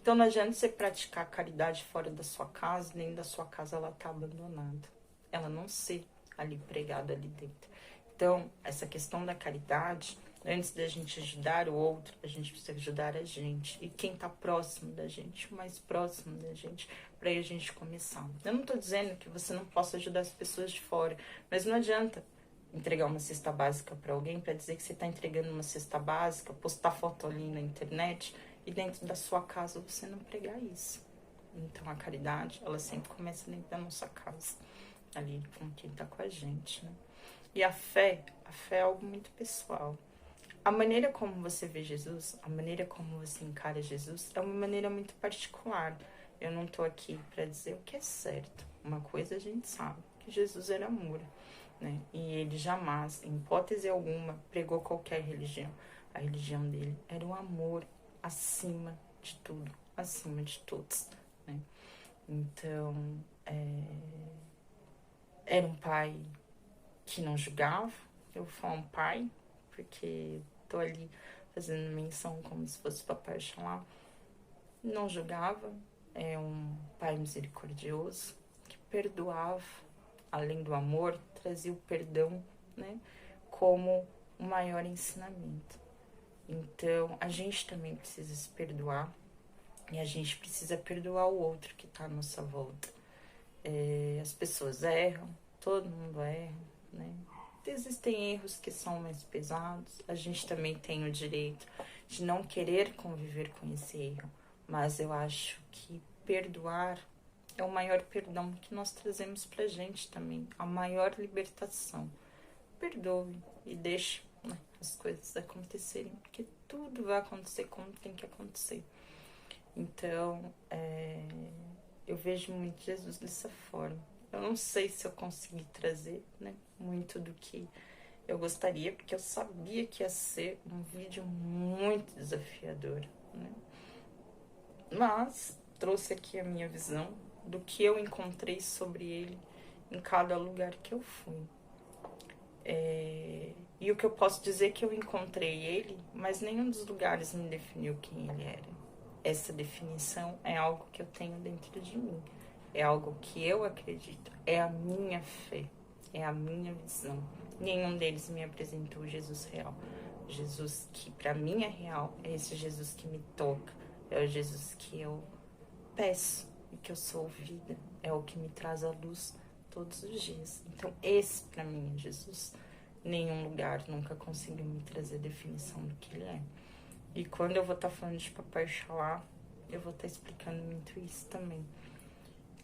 Então não adianta você praticar caridade fora da sua casa, nem da sua casa ela tá abandonada. Ela não ser ali pregada ali dentro. Então, essa questão da caridade, antes da gente ajudar o outro, a gente precisa ajudar a gente. E quem tá próximo da gente, o mais próximo da gente, para a gente começar. Eu não tô dizendo que você não possa ajudar as pessoas de fora, mas não adianta entregar uma cesta básica para alguém para dizer que você tá entregando uma cesta básica, postar foto ali na internet e dentro da sua casa você não pregar isso. Então a caridade, ela sempre começa dentro da nossa casa, ali com quem tá com a gente, né? E a fé é algo muito pessoal. A maneira como você vê Jesus, a maneira como você encara Jesus é uma maneira muito particular. Eu não tô aqui para dizer o que é certo. Uma coisa a gente sabe, que Jesus era amor, né? E ele jamais, em hipótese alguma, pregou qualquer religião. A religião dele era o amor acima de tudo, acima de todos, né? Então, era um pai que não julgava. Eu vou falar um pai, porque tô ali fazendo menção como se fosse Papai Oxalá, não julgava, é um pai misericordioso, que perdoava, além do amor, trazia o perdão, né, como o maior ensinamento. Então, a gente também precisa se perdoar e a gente precisa perdoar o outro que está à nossa volta. As pessoas erram, todo mundo erra, né? Existem erros que são mais pesados, a gente também tem o direito de não querer conviver com esse erro, mas eu acho que perdoar é o maior perdão que nós trazemos pra gente também, a maior libertação. Perdoe e deixe, né, as coisas acontecerem, porque tudo vai acontecer como tem que acontecer. Então, eu vejo muito Jesus dessa forma. Eu não sei se eu consegui trazer, né, muito do que eu gostaria, porque eu sabia que ia ser um vídeo muito desafiador, né? Mas trouxe aqui a minha visão do que eu encontrei sobre ele em cada lugar que eu fui. E o que eu posso dizer é que eu encontrei ele, mas nenhum dos lugares me definiu quem ele era. Essa definição é algo que eu tenho dentro de mim. É algo que eu acredito. É a minha fé. É a minha visão. Nenhum deles me apresentou Jesus real. Jesus que para mim é real. É esse Jesus que me toca. É o Jesus que eu peço e que eu sou ouvida. É o que me traz a luz todos os dias. Então esse para mim é Jesus. Nenhum lugar nunca conseguiu me trazer a definição do que ele é. E quando eu vou estar falando de Papai Oxalá, eu vou estar explicando muito isso também.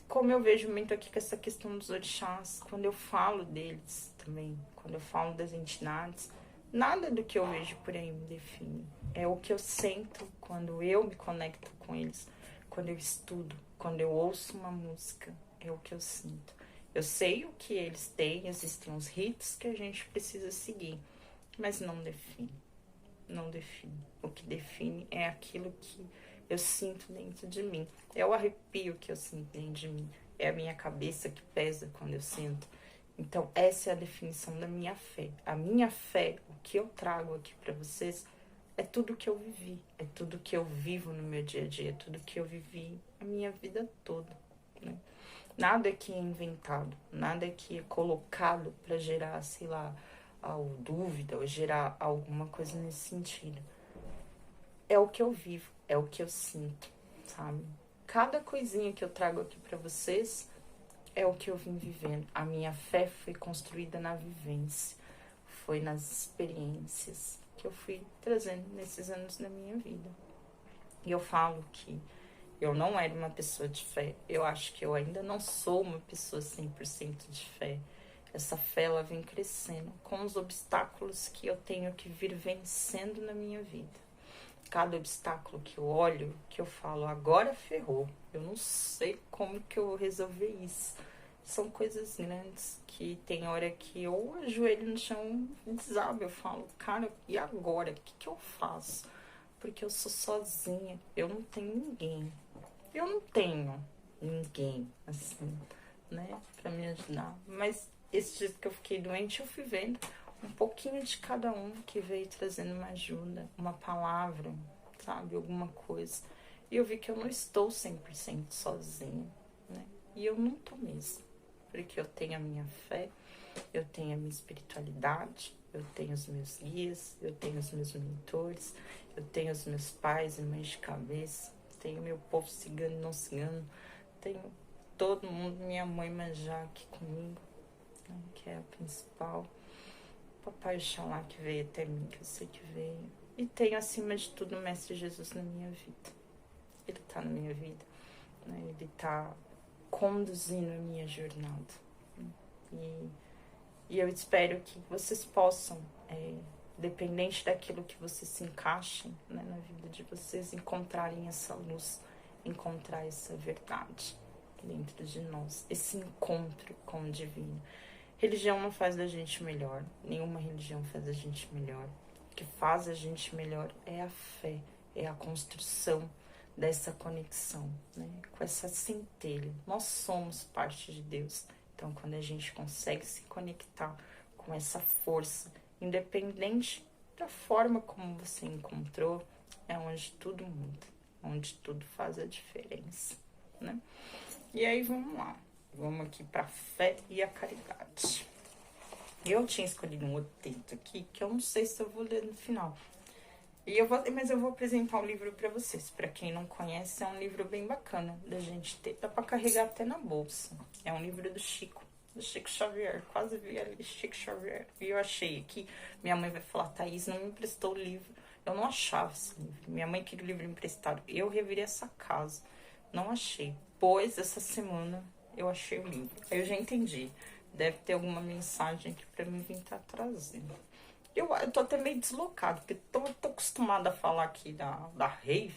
Como eu vejo muito aqui com essa questão dos orixás, quando eu falo deles também, quando eu falo das entidades, nada do que eu vejo por aí me define. É o que eu sinto quando eu me conecto com eles, quando eu estudo, quando eu ouço uma música, é o que eu sinto. Eu sei o que eles têm, existem os ritos que a gente precisa seguir, mas não define. Não define. O que define é aquilo que eu sinto dentro de mim. É o arrepio que eu sinto dentro de mim. É a minha cabeça que pesa quando eu sinto. Então, essa é a definição da minha fé. A minha fé, o que eu trago aqui para vocês, é tudo que eu vivi. É tudo que eu vivo no meu dia a dia. É tudo que eu vivi a minha vida toda, né? Nada que é inventado. Nada que é colocado para gerar, sei lá, ou dúvida, ou gerar alguma coisa nesse sentido. É o que eu vivo, é o que eu sinto, sabe? Cada coisinha que eu trago aqui pra vocês é o que eu vim vivendo. A minha fé foi construída na vivência, foi nas experiências que eu fui trazendo nesses anos da minha vida. E eu falo que eu não era uma pessoa de fé, eu acho que eu ainda não sou uma pessoa 100% de fé. Essa fé, ela vem crescendo com os obstáculos que eu tenho que vir vencendo na minha vida. Cada obstáculo que eu olho, que eu falo, agora ferrou. Eu não sei como que eu vou resolver isso. São coisas grandes que tem hora que eu ajoelho no chão e desabo. Eu falo, cara, e agora? O que eu faço? Porque eu sou sozinha. Eu não tenho ninguém. Eu não tenho ninguém, assim, né, pra me ajudar. Mas esse dia que eu fiquei doente, eu fui vendo um pouquinho de cada um que veio trazendo uma ajuda, uma palavra, sabe, alguma coisa. E eu vi que eu não estou 100% sozinha, né? E eu não tô mesmo, porque eu tenho a minha fé, eu tenho a minha espiritualidade, eu tenho os meus guias, eu tenho os meus mentores, eu tenho os meus pais e mães de cabeça, tenho meu povo cigano e não cigano, tenho todo mundo, minha mãe Manjá aqui comigo, né, que é a principal. Papai Oxalá que veio até mim, que eu sei que veio. E tenho, acima de tudo, o Mestre Jesus na minha vida. Ele tá na minha vida, né? Ele tá conduzindo a minha jornada. E eu espero que vocês possam, dependente daquilo que vocês se encaixem, né, na vida de vocês, encontrarem essa luz, encontrar essa verdade dentro de nós, esse encontro com o divino. Religião não faz da gente melhor, nenhuma religião faz a gente melhor. O que faz a gente melhor é a fé, é a construção dessa conexão, né, com essa centelha. Nós somos parte de Deus. Então, quando a gente consegue se conectar com essa força, independente da forma como você encontrou, é onde tudo muda, onde tudo faz a diferença, né? E aí vamos lá, vamos aqui para a fé e a caridade. Eu tinha escolhido um outro texto aqui que eu não sei se eu vou ler no final. Mas eu vou apresentar um livro para vocês. Para quem não conhece, é um livro bem bacana da gente ter. Dá para carregar até na bolsa. É um livro do Chico Xavier. Quase vi ali, Chico Xavier. E eu achei aqui. Minha mãe vai falar, Thaís, não me emprestou o livro. Eu não achava esse livro. Minha mãe queria o livro emprestado. Eu revirei essa casa. Não achei. Pois essa semana eu achei o livro. Aí eu já entendi. Deve ter alguma mensagem aqui para mim vir estar trazendo. Eu tô até meio deslocado, porque tô acostumada a falar aqui da rave,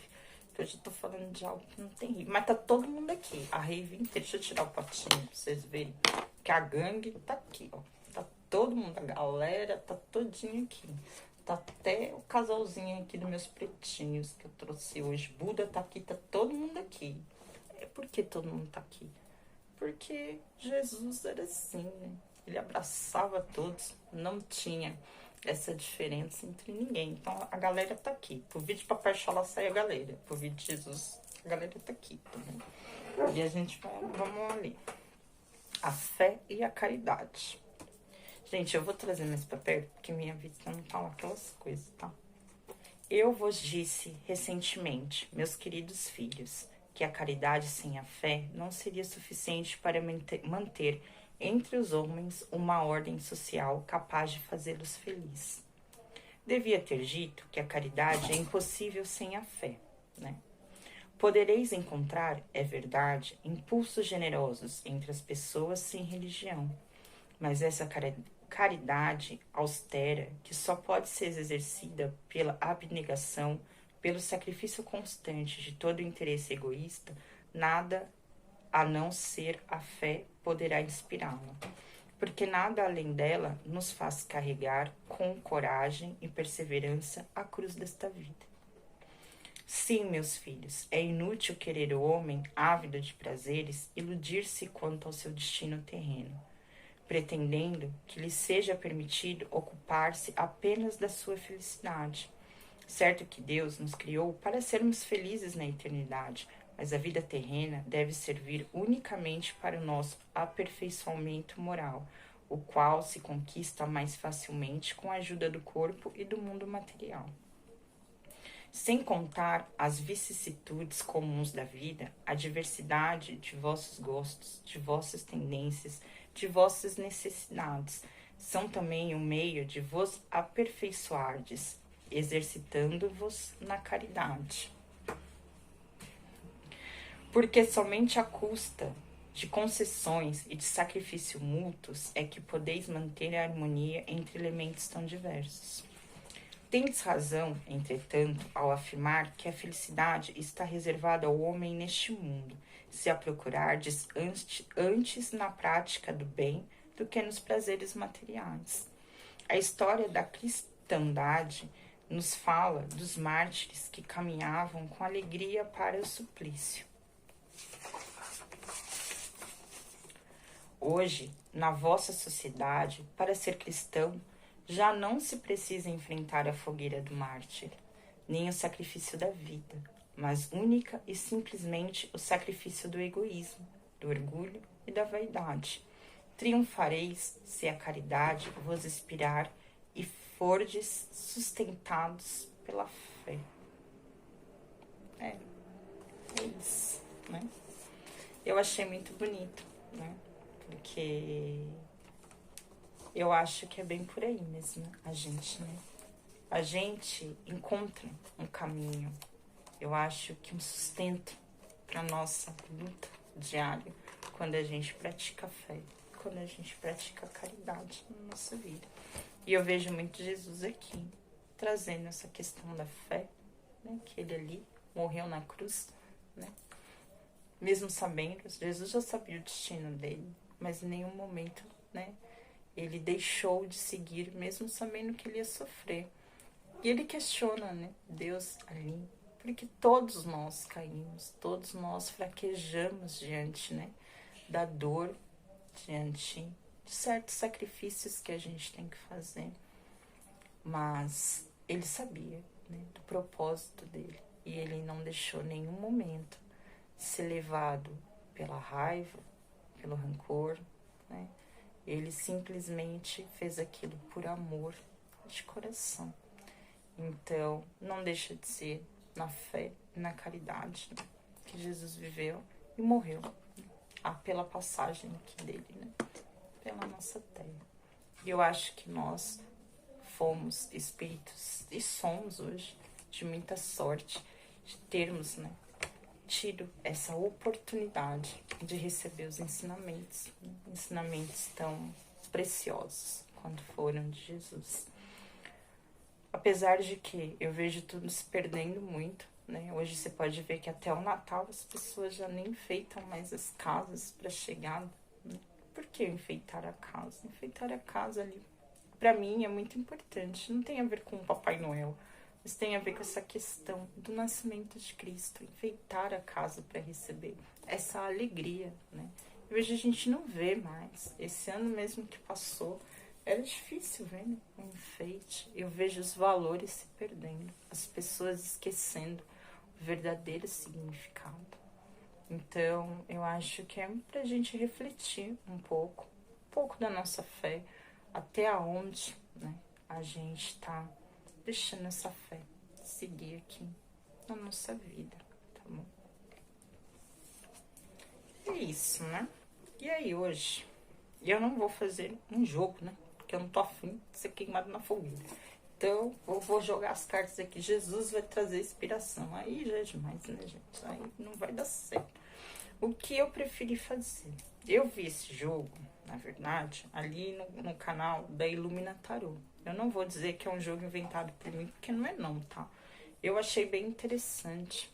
que eu já tô falando de algo que não tem rave. Mas tá todo mundo aqui, a rave inteira. Deixa eu tirar o potinho pra vocês verem. Que a gangue tá aqui, ó. Tá todo mundo, a galera tá todinha aqui. Tá até o casalzinho aqui dos meus pretinhos que eu trouxe hoje. Buda tá aqui, tá todo mundo aqui. Por que todo mundo tá aqui? Porque Jesus era assim, né? Ele abraçava todos, não tinha essa diferença entre ninguém. Então a galera tá aqui. Pro vídeo de Papai Xalá sai a galera. Pro vídeo de Jesus, a galera tá aqui também. E a gente vai, vamos ali. A fé e a caridade. Gente, eu vou trazer mais pra perto, porque minha vista não tá lá aquelas coisas, tá? Eu vos disse recentemente, meus queridos filhos, que a caridade sem a fé não seria suficiente para manter entre os homens uma ordem social capaz de fazê-los felizes. Devia ter dito que a caridade é impossível sem a fé, né? Podereis encontrar, é verdade, impulsos generosos entre as pessoas sem religião, mas essa caridade austera, que só pode ser exercida pela abnegação, pelo sacrifício constante de todo o interesse egoísta, nada a não ser a fé poderá inspirá-la, porque nada além dela nos faz carregar com coragem e perseverança a cruz desta vida. Sim, meus filhos, é inútil querer o homem, ávido de prazeres, iludir-se quanto ao seu destino terreno, pretendendo que lhe seja permitido ocupar-se apenas da sua felicidade. Certo que Deus nos criou para sermos felizes na eternidade, mas a vida terrena deve servir unicamente para o nosso aperfeiçoamento moral, o qual se conquista mais facilmente com a ajuda do corpo e do mundo material. Sem contar as vicissitudes comuns da vida, a diversidade de vossos gostos, de vossas tendências, de vossas necessidades, são também um meio de vos aperfeiçoardes, exercitando-vos na caridade. Porque somente à custa de concessões e de sacrifício mútuos é que podeis manter a harmonia entre elementos tão diversos. Tendes razão, entretanto, ao afirmar que a felicidade está reservada ao homem neste mundo, se a procurardes antes na prática do bem do que nos prazeres materiais. A história da cristandade nos fala dos mártires que caminhavam com alegria para o suplício. Hoje, na vossa sociedade, para ser cristão, já não se precisa enfrentar a fogueira do mártir, nem o sacrifício da vida, mas única e simplesmente o sacrifício do egoísmo, do orgulho e da vaidade. Triunfareis se a caridade vos inspirar e fordes sustentados pela fé. É isso, né? Eu achei muito bonito, né? Porque eu acho que é bem por aí mesmo, a gente, né? A gente encontra um caminho, eu acho que um sustento para nossa luta diária quando a gente pratica a fé, quando a gente pratica a caridade na nossa vida. E eu vejo muito Jesus aqui, trazendo essa questão da fé, né? Que ele ali morreu na cruz, né? Mesmo sabendo, Jesus já sabia o destino dele, mas em nenhum momento, né, ele deixou de seguir, mesmo sabendo que ele ia sofrer. E ele questiona, né, Deus ali, porque todos nós caímos, todos nós fraquejamos diante, né, da dor, diante de certos sacrifícios que a gente tem que fazer. Mas ele sabia, né, do propósito dele. E ele não deixou nenhum momento ser levado pela raiva, pelo rancor, né? Ele simplesmente fez aquilo por amor de coração. Então, não deixa de ser na fé e na caridade, né, que Jesus viveu e morreu, pela passagem aqui dele, né, pela nossa terra. E eu acho que nós fomos espíritos e somos hoje de muita sorte de termos, né, tido essa oportunidade de receber os ensinamentos, né, ensinamentos tão preciosos quanto foram de Jesus. Apesar de que eu vejo tudo se perdendo muito, né? Hoje você pode ver que até o Natal as pessoas já nem enfeitam mais as casas para chegada, né? Por que enfeitar a casa? Enfeitar a casa ali, para mim, é muito importante. Não tem a ver com o Papai Noel, mas tem a ver com essa questão do nascimento de Cristo, enfeitar a casa para receber essa alegria, né? Hoje a gente não vê mais. Esse ano mesmo que passou, era difícil ver, né, um enfeite. Eu vejo os valores se perdendo, as pessoas esquecendo o verdadeiro significado. Então, eu acho que é pra gente refletir um pouco da nossa fé, até onde, né, a gente tá deixando essa fé seguir aqui na nossa vida, tá bom? É isso, né? E aí, hoje, eu não vou fazer um jogo, né? Porque eu não tô afim de ser queimado na fogueira. Então, eu vou jogar as cartas aqui. Jesus vai trazer inspiração. Aí já é demais, né, gente? Aí não vai dar certo. O que eu preferi fazer? Eu vi esse jogo, na verdade, ali no canal da Illumina Tarot. Eu não vou dizer que é um jogo inventado por mim, porque não é não, tá? Eu achei bem interessante.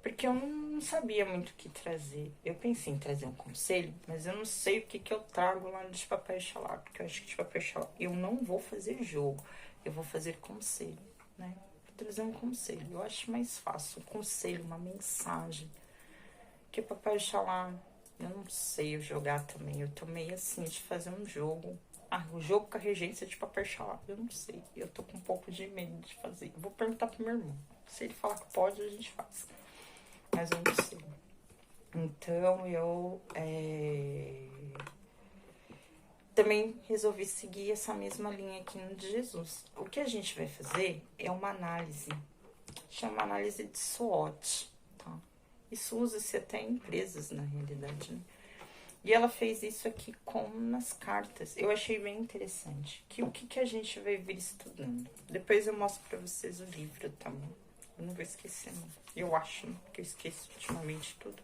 Porque eu não sabia muito o que trazer. Eu pensei em trazer um conselho, mas eu não sei o que eu trago lá no de Papel Xalá, porque eu acho que de Papel Xalá eu não vou fazer jogo, eu vou fazer conselho, né? Vou trazer um conselho, eu acho mais fácil, um conselho, uma mensagem. Porque Papel Xalá, eu não sei eu jogar também, eu tô meio assim de fazer um jogo. O jogo com a regência de Papel Xalá, eu não sei, eu tô com um pouco de medo de fazer. Eu vou perguntar pro meu irmão. Se ele falar que pode, a gente faz. Mas eu não sei. Então, eu também resolvi seguir essa mesma linha aqui no de Jesus. O que a gente vai fazer é uma análise. Chama análise de SWOT, tá? Isso usa-se até em empresas, na realidade, né? E ela fez isso aqui com nas cartas. Eu achei bem interessante. O que a gente vai vir estudando. Depois eu mostro pra vocês o livro, tá bom? Eu não vou esquecer, não. Eu acho, né? Que eu esqueço ultimamente tudo.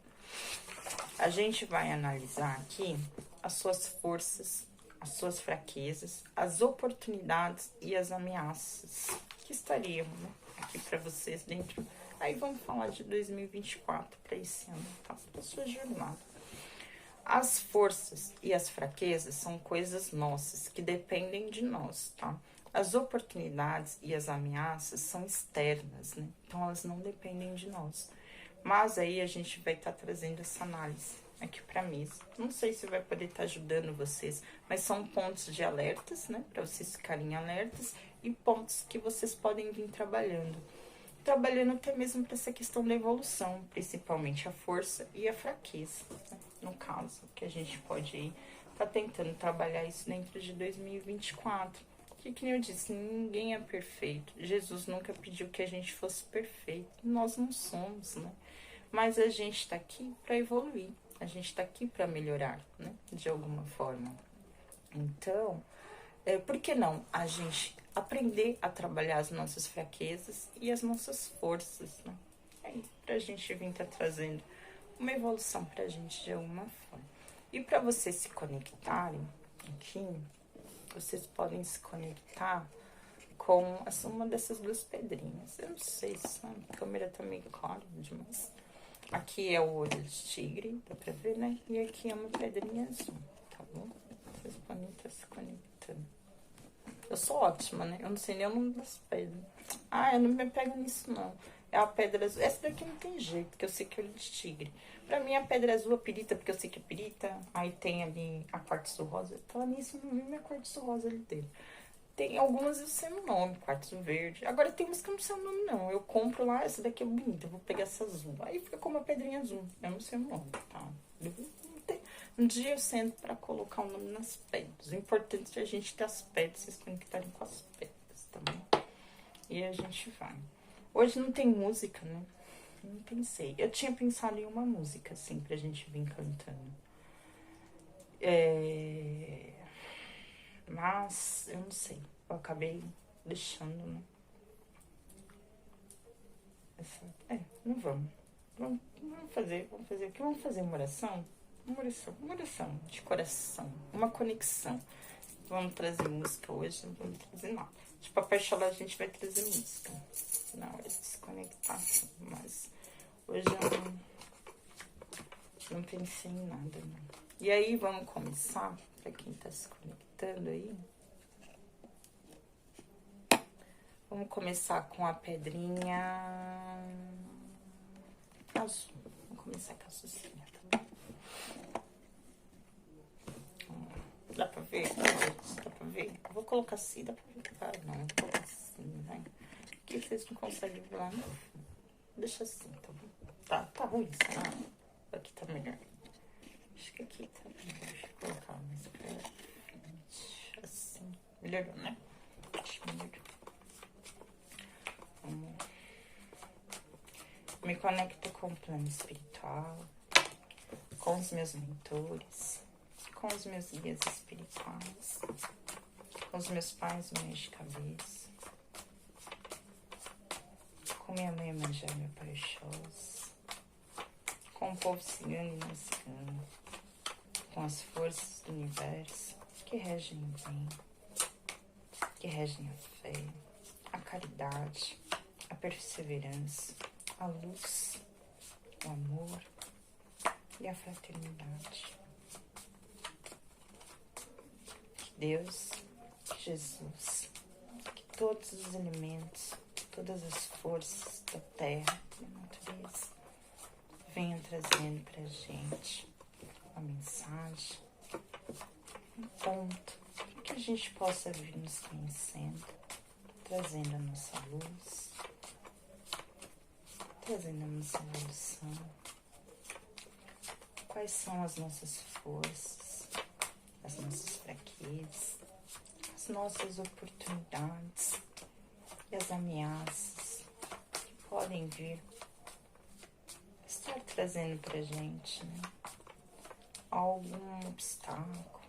A gente vai analisar aqui as suas forças, as suas fraquezas, as oportunidades e as ameaças que estariam, né, aqui para vocês dentro. Aí vamos falar de 2024 para esse ano, tá? Para sua jornada. As forças e as fraquezas são coisas nossas, que dependem de nós, tá? As oportunidades e as ameaças são externas, né? Então, elas não dependem de nós. Mas aí a gente vai estar trazendo essa análise aqui para mim. Não sei se vai poder estar ajudando vocês, mas são pontos de alertas, né? Para vocês ficarem alertas e pontos que vocês podem vir trabalhando. Trabalhando até mesmo para essa questão da evolução, principalmente a força e a fraqueza, né? No caso, que a gente pode ir tá tentando trabalhar isso dentro de 2024. Que nem eu disse, ninguém é perfeito. Jesus nunca pediu que a gente fosse perfeito. Nós não somos, né? Mas a gente tá aqui para evoluir. A gente tá aqui para melhorar, né? De alguma forma. Então, por que não a gente aprender a trabalhar as nossas fraquezas e as nossas forças, né? Pra gente vir tá trazendo uma evolução pra gente de alguma forma. E para vocês se conectarem aqui, vocês podem se conectar com uma dessas duas pedrinhas. Eu não sei se a câmera tá meio clara demais. Aqui é o olho de tigre, dá pra ver, né? E aqui é uma pedrinha azul, tá bom? Vocês podem estar se conectando. Eu sou ótima, né? Eu não sei nem o nome das pedras. Eu não me pego nisso, não. É a pedra azul. Essa daqui não tem jeito, que eu sei que é olho de tigre. Pra mim, a pedra azul é pirita, porque eu sei que é pirita. Aí tem ali a quartzo rosa. Então, nisso, eu não vi minha quartzo rosa ali dentro. Tem algumas eu sei o nome, quartzo verde. Agora tem umas que eu não sei o nome, não. Eu compro lá, essa daqui é bonita, eu vou pegar essa azul. Aí fica com uma pedrinha azul. Eu não sei o nome, tá? Um dia eu sento pra colocar o nome nas pedras. O importante é a gente ter as pedras, vocês conectarem com as pedras, tá bom? E a gente vai. Hoje não tem música, né? Não pensei. Eu tinha pensado em uma música, assim, pra gente vir cantando. Mas, eu não sei. Eu acabei deixando, né? Não vamos. Vamos fazer o que? Vamos fazer uma oração? Uma oração de coração. Uma conexão. Vamos trazer música hoje, não vamos trazer nada. De Papai Xalá a gente vai trazer música. Na hora de se conectar, mas hoje eu não pensei em nada, não. E aí, vamos começar, pra quem tá se conectando aí. Vamos começar com a pedrinha azul. Vamos começar com a azulzinha, tá bom? Dá pra ver? Dá pra ver? Eu vou colocar assim, dá pra ver? Ah, não, vou colocar assim, vai. Aqui vocês não conseguem ver lá no fundo. Deixa assim, tá bom? Tá ruim, será? Aqui tá melhor. Acho que aqui tá melhor. Deixa eu colocar mais pra frente. Assim. Melhorou, né? Acho que melhorou. Vamos. Me conecto com o plano espiritual, com os meus mentores, com os meus guias espirituais, com os meus pais, meus de cabeça, com minha mãe Emanjá, meu pai Oxóssi, com o povo cigano e não cigano, com as forças do universo que regem o bem, que regem a fé, a caridade, a perseverança, a luz, o amor e a fraternidade. Que Deus, que Jesus, que todos os elementos, todas as forças da terra e da natureza venham trazendo pra gente uma mensagem, um ponto, para que a gente possa vir nos conhecendo, trazendo a nossa luz, trazendo a nossa evolução. Quais são as nossas forças, as nossas fraquezas, as nossas oportunidades e as ameaças que podem vir estar trazendo pra gente, né, algum obstáculo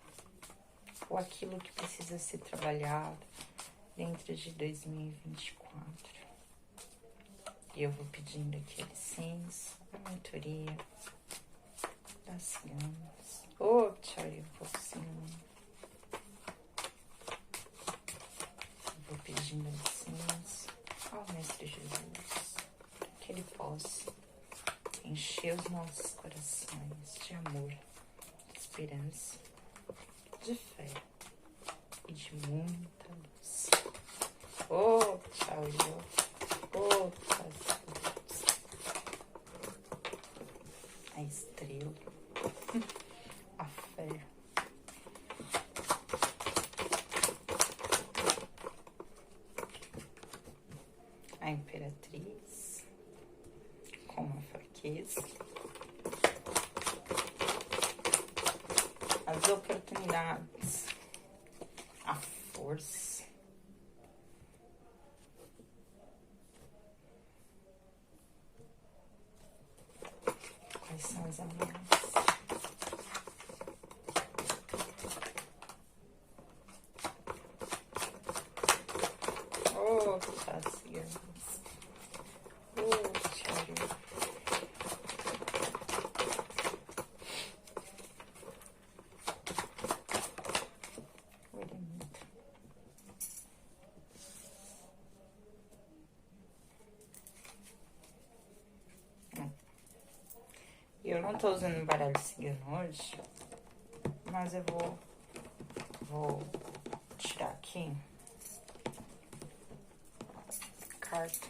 ou aquilo que precisa ser trabalhado dentro de 2024. E eu vou pedindo aqui a licença, a mentoria das ciganas. Ô, tchau, você. Vou pedindo a licença ao Mestre Jesus, que Ele possa encher os nossos corações de amor, de esperança, de fé e de muita luz. Ô, tchau, ô, tchau, a estrela, a fé. A imperatriz, com a fraqueza, as oportunidades, a força, quais são as ameaças. Oh, paciência. Oh, tchau. Eu não tô usando baralho cigano hoje, mas eu vou tirar aqui a carta.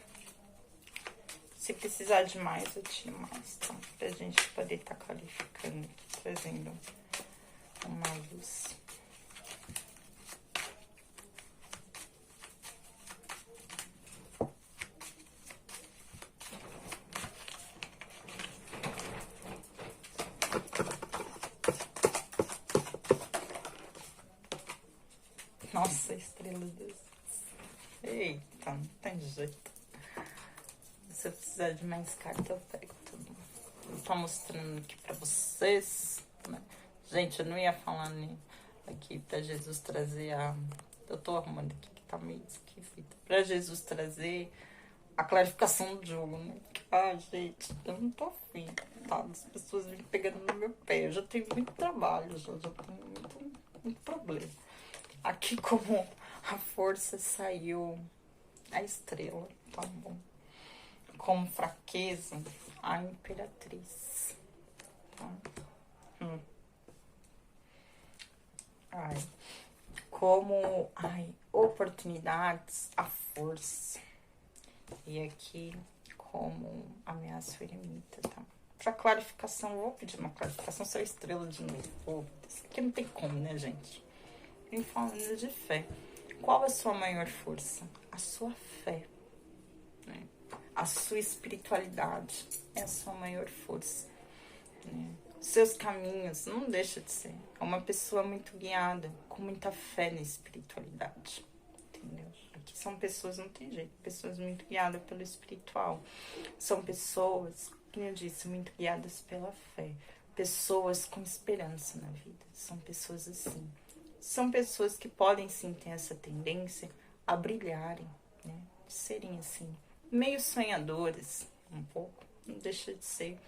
Se precisar de mais, eu tiro mais, tá? Pra gente poder estar qualificando aqui, trazendo uma luz. Nossa, estrela de Deus. Eita, não tem jeito. Se eu precisar de mais carta, eu pego tudo. Eu tô mostrando aqui pra vocês, né? Gente, eu não ia falar aqui pra Jesus trazer a... Eu tô arrumando aqui que tá meio esquisito. Pra Jesus trazer a clarificação do jogo, né? Ah, gente, eu não tô afim, tá? As pessoas vêm pegando no meu pé. Eu já tenho muito trabalho, já tenho muito problema. Aqui, como a força saiu a estrela, tá bom? Como fraqueza, a imperatriz. Tá? Ai. Como oportunidades, a força. E aqui, como ameaça o eremita, tá? Pra clarificação, eu vou pedir uma clarificação, só estrela de novo. Isso aqui não tem como, né, gente? Vem falando de fé. Qual a sua maior força? A sua fé. Né? A sua espiritualidade é a sua maior força. Né? Seus caminhos, não deixa de ser. É uma pessoa muito guiada, com muita fé na espiritualidade. Entendeu? Aqui são pessoas, não tem jeito, pessoas muito guiadas pelo espiritual. São pessoas, como eu disse, muito guiadas pela fé. Pessoas com esperança na vida. São pessoas assim. São pessoas que podem sim ter essa tendência a brilharem, né? De serem assim, meio sonhadores, um pouco. Não deixa de ser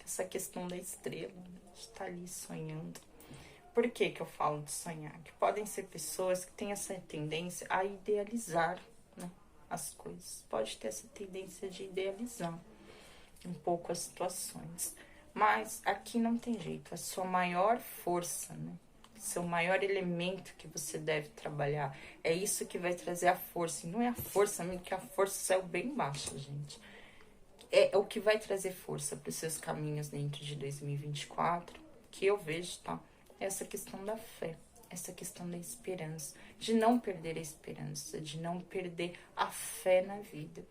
essa questão da estrela, né? De estar ali sonhando. Por que eu falo de sonhar? Que podem ser pessoas que têm essa tendência a idealizar, né, as coisas. Pode ter essa tendência de idealizar um pouco as situações. Mas aqui não tem jeito. A sua maior força, né? Seu maior elemento que você deve trabalhar. É isso que vai trazer a força. E não é a força, mesmo que a força saiu bem baixa, gente. É o que vai trazer força para os seus caminhos dentro de 2024, que eu vejo, tá? Essa questão da fé, essa questão da esperança, de não perder a esperança, de não perder a fé na vida.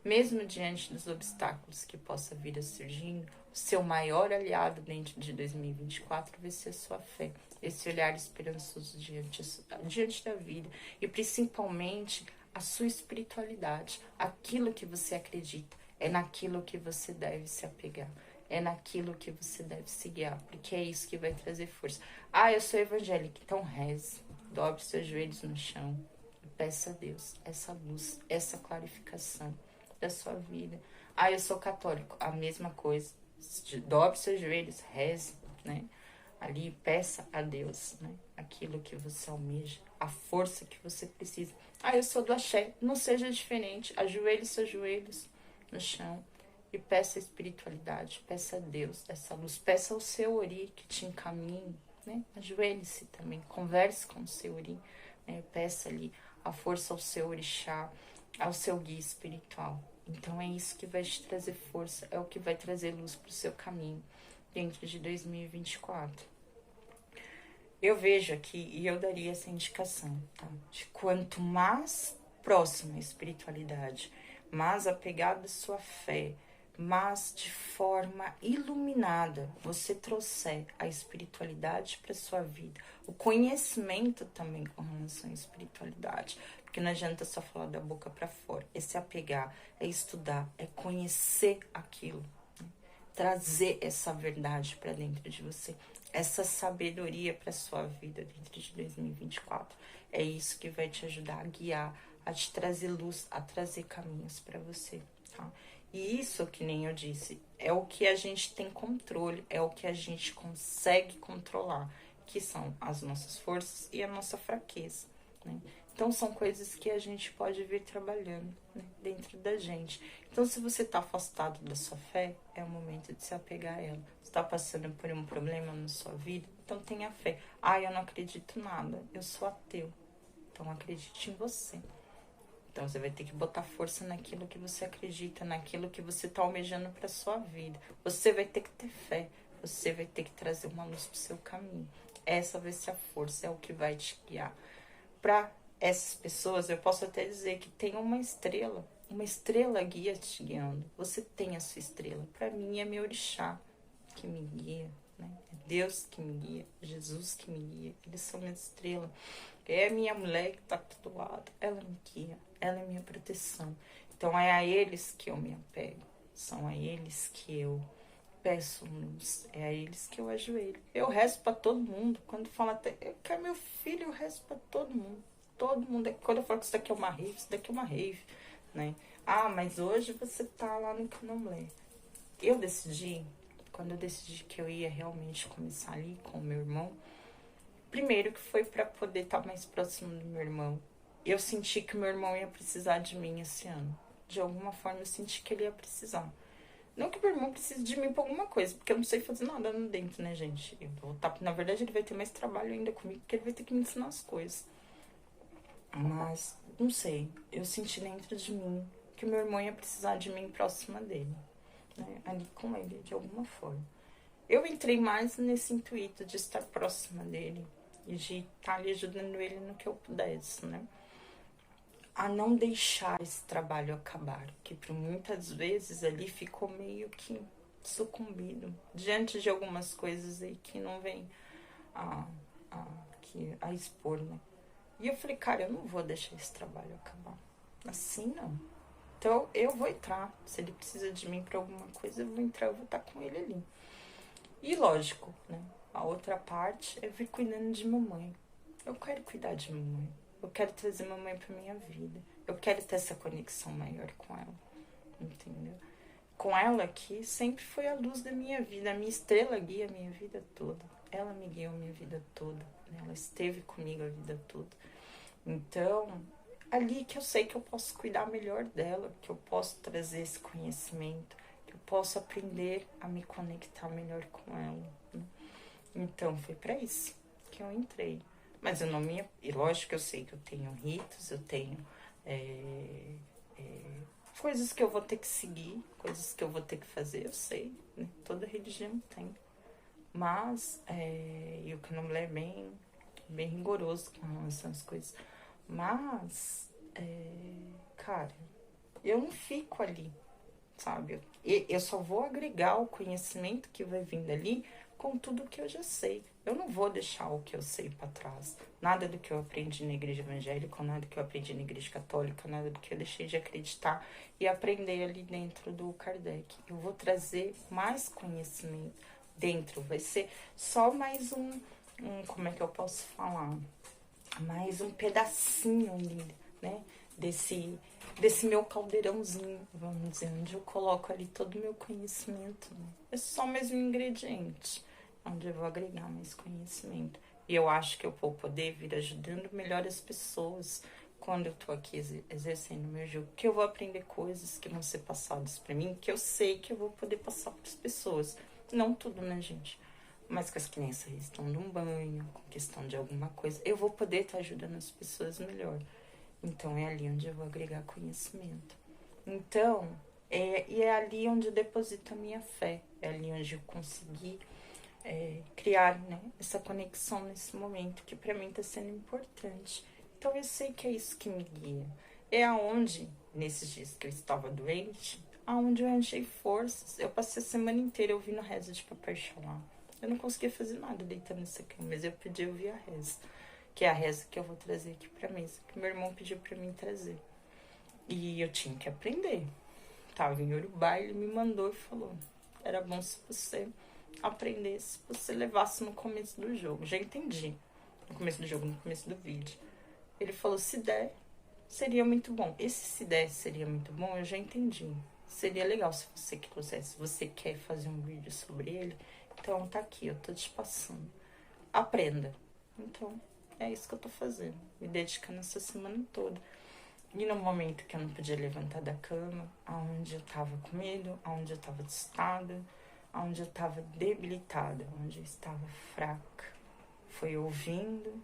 Mesmo diante dos obstáculos que possa vir a surgindo, o seu maior aliado dentro de 2024 vai ser a sua fé, esse olhar esperançoso diante da vida e principalmente a sua espiritualidade, aquilo que você acredita, é naquilo que você deve se apegar. É naquilo que você deve se guiar, porque é isso que vai trazer força. Ah, eu sou evangélica, então reze, dobre seus joelhos no chão e peça a Deus essa luz, essa clarificação da sua vida. Ah, eu sou católico, a mesma coisa. Dobre seus joelhos, reze, né? Ali peça a Deus, né? Aquilo que você almeja, a força que você precisa. Ah, eu sou do axé, não seja diferente. Ajoelhe seus joelhos no chão e peça a espiritualidade, peça a Deus essa luz, peça ao seu ori que te encaminhe, né? Ajoelhe-se também, converse com o seu ori, né? Peça ali a força ao seu orixá, ao seu guia espiritual. Então é isso que vai te trazer força, é o que vai trazer luz para o seu caminho dentro de 2024. Eu vejo aqui, e eu daria essa indicação, tá? De quanto mais próxima à espiritualidade, mais apegado à sua fé, mas de forma iluminada você trouxer a espiritualidade para sua vida, o conhecimento também com relação à espiritualidade, porque não adianta só falar da boca para fora, é se apegar, é estudar, é conhecer aquilo, né? Trazer essa verdade para dentro de você, essa sabedoria para sua vida dentro de 2024. É isso que vai te ajudar a guiar, a te trazer luz, a trazer caminhos para você, tá? E isso, que nem eu disse, é o que a gente tem controle, é o que a gente consegue controlar, que são as nossas forças e a nossa fraqueza, né? Então, são coisas que a gente pode vir trabalhando, né, dentro da gente. Então, se você está afastado da sua fé, é o momento de se apegar a ela. Você está passando por um problema na sua vida, então tenha fé. Ah, eu não acredito em nada, eu sou ateu. Então, acredite em você. Então, você vai ter que botar força naquilo que você acredita, naquilo que você está almejando para sua vida. Você vai ter que ter fé. Você vai ter que trazer uma luz para o seu caminho. Essa vai ser a força, é o que vai te guiar. Para essas pessoas, eu posso até dizer que tem uma estrela guia te guiando. Você tem a sua estrela. Para mim, é meu orixá que me guia, né? É Deus que me guia, Jesus que me guia. Eles são minha estrela. É minha mulher que tá aqui do lado. Ela me guia, ela é minha proteção. Então é a eles que eu me apego. São a eles que eu peço luz. É a eles que eu ajoelho. Eu rezo pra todo mundo. Quando fala até, eu quero meu filho, eu rezo pra todo mundo. Todo mundo. Quando eu falo que isso daqui é uma rave, isso daqui é uma rave, né? Ah, mas hoje você tá lá no Candomblé. Eu decidi, quando eu decidi que eu ia realmente começar ali com o meu irmão, primeiro que foi para poder estar mais próximo do meu irmão. Eu senti que o meu irmão ia precisar de mim esse ano. De alguma forma eu senti que ele ia precisar. Não que o meu irmão precise de mim por alguma coisa, porque eu não sei fazer nada no dentro, né, gente? Eu vou tá, na verdade, ele vai ter mais trabalho ainda comigo, porque ele vai ter que me ensinar as coisas. Mas, não sei, eu senti dentro de mim que o meu irmão ia precisar de mim próxima dele, né? Ali com ele, de alguma forma. Eu entrei mais nesse intuito de estar próxima dele e de estar ali ajudando ele no que eu pudesse, né? A não deixar esse trabalho acabar, que por muitas vezes ali ficou meio que sucumbido diante de algumas coisas aí que não vem a expor, né? E eu falei, cara, eu não vou deixar esse trabalho acabar. Assim não. Então eu vou entrar. Se ele precisa de mim para alguma coisa, eu vou entrar, eu vou estar com ele ali. E lógico, né? A outra parte é vir cuidando de mamãe. Eu quero cuidar de mamãe. Eu quero trazer mamãe pra minha vida. Eu quero ter essa conexão maior com ela. Entendeu? Com ela aqui sempre foi a luz da minha vida. A minha estrela guia a minha vida toda. Ela me guiou a minha vida toda. Né? Ela esteve comigo a vida toda. Então, ali que eu sei que eu posso cuidar melhor dela. Que eu posso trazer esse conhecimento. Que eu posso aprender a me conectar melhor com ela. Né? Então, foi pra isso que eu entrei. Mas eu não me... E lógico que eu sei que eu tenho ritos, eu tenho coisas que eu vou ter que seguir, coisas que eu vou ter que fazer, eu sei, né? Toda religião tem. Mas, e o Candomblé é bem rigoroso com relação às coisas. Mas, cara, eu não fico ali, sabe? Eu só vou agregar o conhecimento que vai vindo ali com tudo que eu já sei. Eu não vou deixar o que eu sei para trás. Nada do que eu aprendi na igreja evangélica, nada do que eu aprendi na igreja católica, nada do que eu deixei de acreditar e aprender ali dentro do Kardec. Eu vou trazer mais conhecimento dentro. Vai ser só mais como é que eu posso falar? Mais um pedacinho ali, né? Desse meu caldeirãozinho, vamos dizer, onde eu coloco ali todo o meu conhecimento. Né? É só mais um ingrediente, onde eu vou agregar mais conhecimento. E eu acho que eu vou poder vir ajudando melhor as pessoas quando eu tô aqui exercendo meu jogo. Que eu vou aprender coisas que vão ser passadas para mim, que eu sei que eu vou poder passar para as pessoas. Não tudo, né, gente? Mas com as crianças estão num banho, com questão de alguma coisa, eu vou poder estar ajudando as pessoas melhor. Então, é ali onde eu vou agregar conhecimento. Então, é ali onde eu deposito a minha fé. É ali onde eu consegui criar, né, essa conexão nesse momento, que para mim está sendo importante. Então, eu sei que é isso que me guia. É aonde, nesses dias que eu estava doente, aonde eu achei forças. Eu passei a semana inteira ouvindo a reza de Papai Xalá. Eu não conseguia fazer nada deitando nessa cama, mas eu podia ouvir a reza. Que é a reza que eu vou trazer aqui pra mesa, que meu irmão pediu pra mim trazer. E eu tinha que aprender. Tava em Urubá, ele me mandou e falou: era bom se você aprendesse, se você levasse no começo do jogo. Já entendi. No começo do jogo, no começo do vídeo. Ele falou: se der, seria muito bom. Esse se der seria muito bom, eu já entendi. Seria legal se você quisesse. Se você quer fazer um vídeo sobre ele, então tá aqui, eu tô te passando. Aprenda. Então, é isso que eu tô fazendo, me dedicando essa semana toda. E no momento que eu não podia levantar da cama, aonde eu tava com medo, aonde eu tava assustada, aonde eu tava debilitada, onde eu estava fraca, foi ouvindo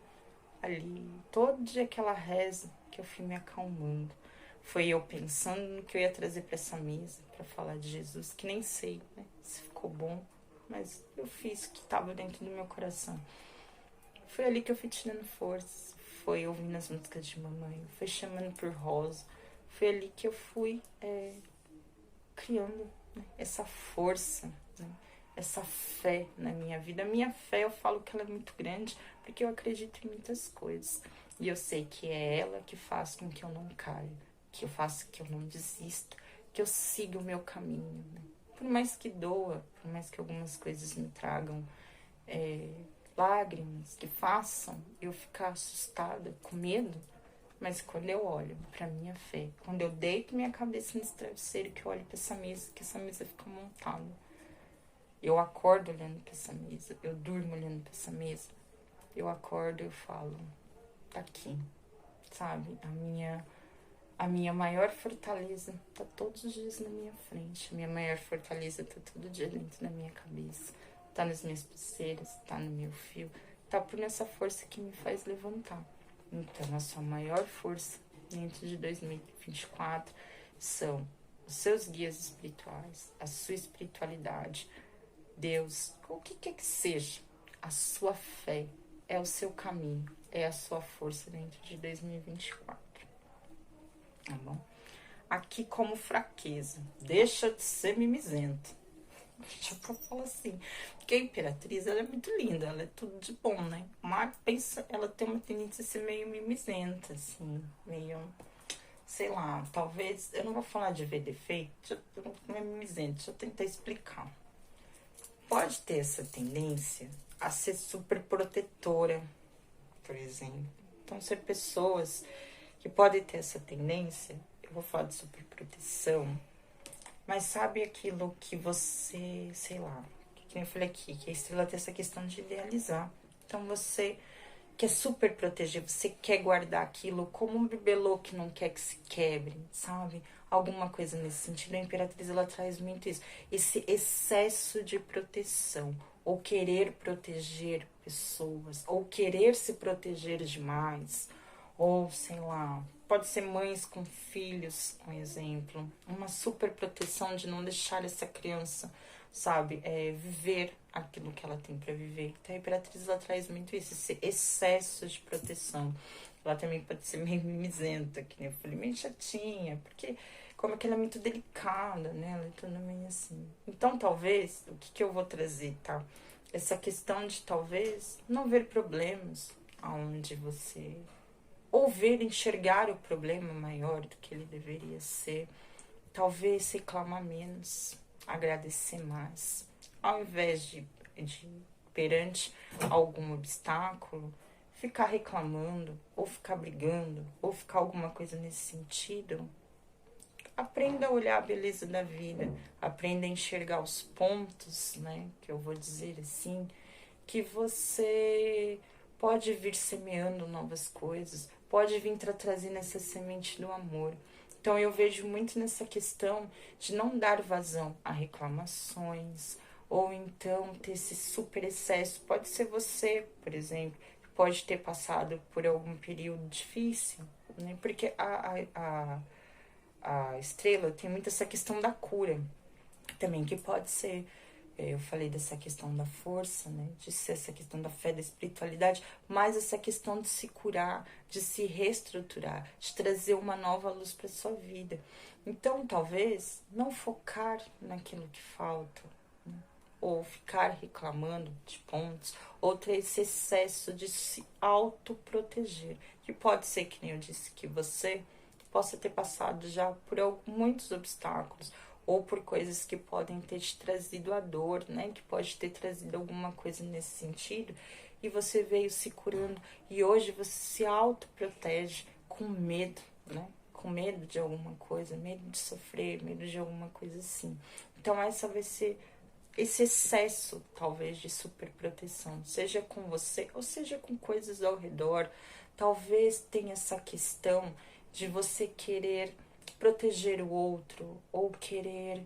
ali toda aquela reza que eu fui me acalmando. Foi eu pensando no que eu ia trazer para essa mesa, para falar de Jesus, que nem sei, né, se ficou bom, mas eu fiz o que estava dentro do meu coração. Foi ali que eu fui tirando forças, foi ouvindo as músicas de mamãe, foi chamando por Rosa. Foi ali que eu fui criando, né, essa força, né, essa fé na minha vida. A minha fé, eu falo que ela é muito grande, porque eu acredito em muitas coisas. E eu sei que é ela que faz com que eu não caia, que eu faça que eu não desista, que eu siga o meu caminho, né? Por mais que doa, por mais que algumas coisas me tragam lágrimas, que façam eu ficar assustada, com medo, mas quando eu olho pra minha fé, quando eu deito minha cabeça nesse travesseiro, que eu olho pra essa mesa, que essa mesa fica montada, eu acordo olhando pra essa mesa, eu durmo olhando pra essa mesa, eu acordo e eu falo, tá aqui, sabe? A minha maior fortaleza tá todos os dias na minha frente. A minha maior fortaleza tá todo dia dentro da minha cabeça. Tá nas minhas pulseiras, tá no meu fio. Tá por essa força que me faz levantar. Então, a sua maior força dentro de 2024 são os seus guias espirituais, a sua espiritualidade, Deus, o que quer que seja, a sua fé, é o seu caminho, é a sua força dentro de 2024. Tá bom? Aqui como fraqueza, deixa de ser mimizento. Deixa eu falar assim, porque a Imperatriz, ela é muito linda, ela é tudo de bom, né? Mas pensa, ela tem uma tendência a ser meio mimizenta, assim, meio, sei lá, talvez, eu não vou falar de ver defeito, não é mimizenta, deixa eu tentar explicar. Pode ter essa tendência a ser super protetora, por exemplo. Então, ser pessoas que podem ter essa tendência, eu vou falar de superproteção, mas sabe aquilo que você, sei lá, que eu falei aqui, que a estrela tem essa questão de idealizar. Então você quer super proteger, você quer guardar aquilo como um bibelô que não quer que se quebre, sabe? Alguma coisa nesse sentido. A Imperatriz, ela traz muito isso. Esse excesso de proteção, ou querer proteger pessoas, ou querer se proteger demais, ou sei lá, pode ser mães com filhos, um exemplo, uma super proteção de não deixar essa criança, sabe, viver aquilo que ela tem para viver. Então a Imperatriz, ela traz muito isso, esse excesso de proteção. Ela também pode ser meio mimizenta, que nem eu falei, meio chatinha, porque como que ela é muito delicada, né, ela é toda meio assim. Então talvez, o que eu vou trazer, tá? Essa questão de talvez não ver problemas aonde você ou ver, enxergar o problema maior do que ele deveria ser, talvez reclamar menos, agradecer mais, ao invés de perante algum obstáculo, ficar reclamando, ou ficar brigando, ou ficar alguma coisa nesse sentido. Aprenda a olhar a beleza da vida, aprenda a enxergar os pontos, né, que eu vou dizer assim, que você pode vir semeando novas coisas, pode vir trazendo essa semente do amor. Então eu vejo muito nessa questão de não dar vazão a reclamações, ou então ter esse super excesso. Pode ser você, por exemplo, que pode ter passado por algum período difícil, né? Porque a estrela tem muito essa questão da cura também, que pode ser, eu falei dessa questão da força, né, de ser essa questão da fé, da espiritualidade, mas essa questão de se curar, de se reestruturar, de trazer uma nova luz para sua vida. Então, talvez, não focar naquilo que falta, né, ou ficar reclamando de pontos, ou ter esse excesso de se autoproteger, que pode ser, que nem eu disse, que você possa ter passado já por muitos obstáculos, ou por coisas que podem ter te trazido a dor, né? Que pode ter trazido alguma coisa nesse sentido, e você veio se curando, e hoje você se autoprotege com medo, né? Com medo de alguma coisa, medo de sofrer, medo de alguma coisa assim. Então essa vai ser esse excesso, talvez, de superproteção, seja com você, ou seja com coisas ao redor. Talvez tenha essa questão de você querer proteger o outro, ou querer,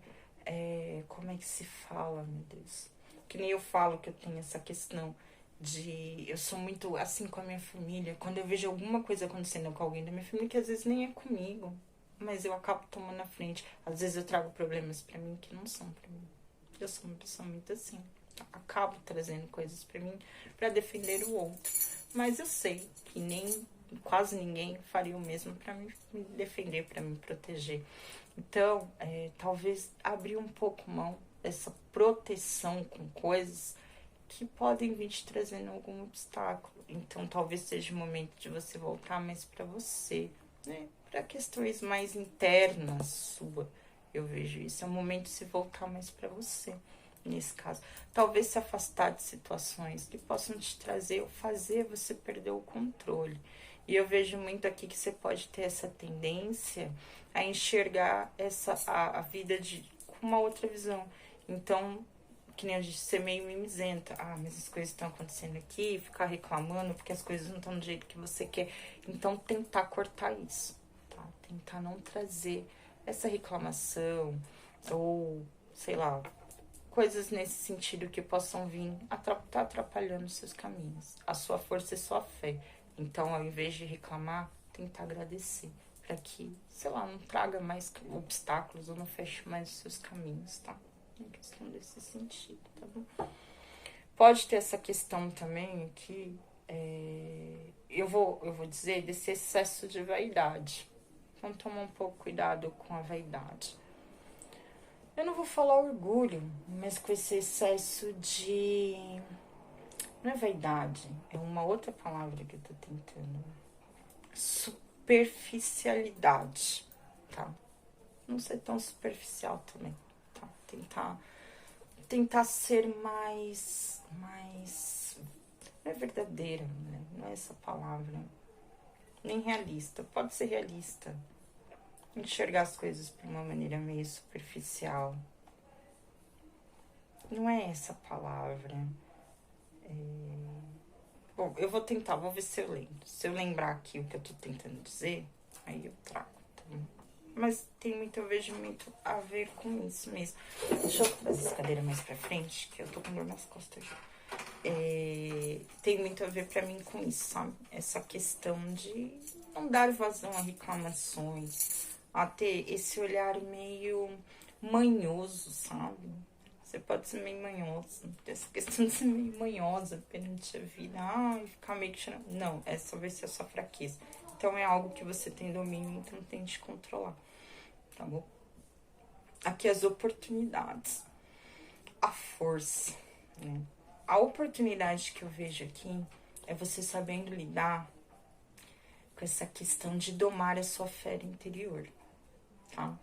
como é que se fala, meu Deus? Que nem eu falo que eu tenho essa questão de, eu sou muito assim com a minha família, quando eu vejo alguma coisa acontecendo com alguém da minha família, que às vezes nem é comigo, mas eu acabo tomando a frente. Às vezes eu trago problemas pra mim que não são pra mim. Eu sou uma pessoa muito assim, acabo trazendo coisas pra mim pra defender o outro, mas eu sei que nem quase ninguém faria o mesmo para me defender, para me proteger. Então, talvez abrir um pouco mão dessa proteção com coisas que podem vir te trazendo algum obstáculo. Então talvez seja o momento de você voltar mais para você, né? Para questões mais internas sua. Eu vejo isso. É o momento de se voltar mais para você, nesse caso. Talvez se afastar de situações que possam te trazer ou fazer você perder o controle. E eu vejo muito aqui que você pode ter essa tendência a enxergar a vida com uma outra visão. Então, que nem a gente ser meio mimizenta. Ah, mas as coisas estão acontecendo aqui, ficar reclamando porque as coisas não estão do jeito que você quer. Então, tentar cortar isso, tá? Tentar não trazer essa reclamação ou, sei lá, coisas nesse sentido que possam vir tá atrapalhando os seus caminhos. A sua força e sua fé. Então, ao invés de reclamar, tentar agradecer. Para que, sei lá, não traga mais obstáculos ou não feche mais os seus caminhos, tá? Em questão desse sentido, tá bom? Pode ter essa questão também que eu vou dizer desse excesso de vaidade. Então, toma um pouco cuidado com a vaidade. Eu não vou falar orgulho, mas com esse excesso de... Não é vaidade, é uma outra palavra que eu tô tentando. Superficialidade, tá? Não ser tão superficial também, tá? Tentar ser mais... Não é verdadeira, né? Não é essa palavra. Nem realista. Pode ser realista. Enxergar as coisas por uma maneira meio superficial. Não é essa palavra. Bom, eu vou tentar, vou ver se eu lembro. Se eu lembrar aqui o que eu tô tentando dizer, aí eu trago, tá bom? Mas eu vejo muito a ver com isso mesmo. Deixa eu trazer essa cadeira mais pra frente, que eu tô com dor nas costas já. Tem muito a ver pra mim com isso, sabe? Essa questão de não dar vazão a reclamações, a ter esse olhar meio manhoso, sabe? Você pode ser meio manhoso, ter essa questão de ser meio manhosa perante a vida, e ficar meio que chorando. Não, essa vai ser a sua fraqueza. Então é algo que você tem domínio, então tente controlar, tá bom? Aqui as oportunidades, a força, né? A oportunidade que eu vejo aqui é você sabendo lidar com essa questão de domar a sua fé interior, tá?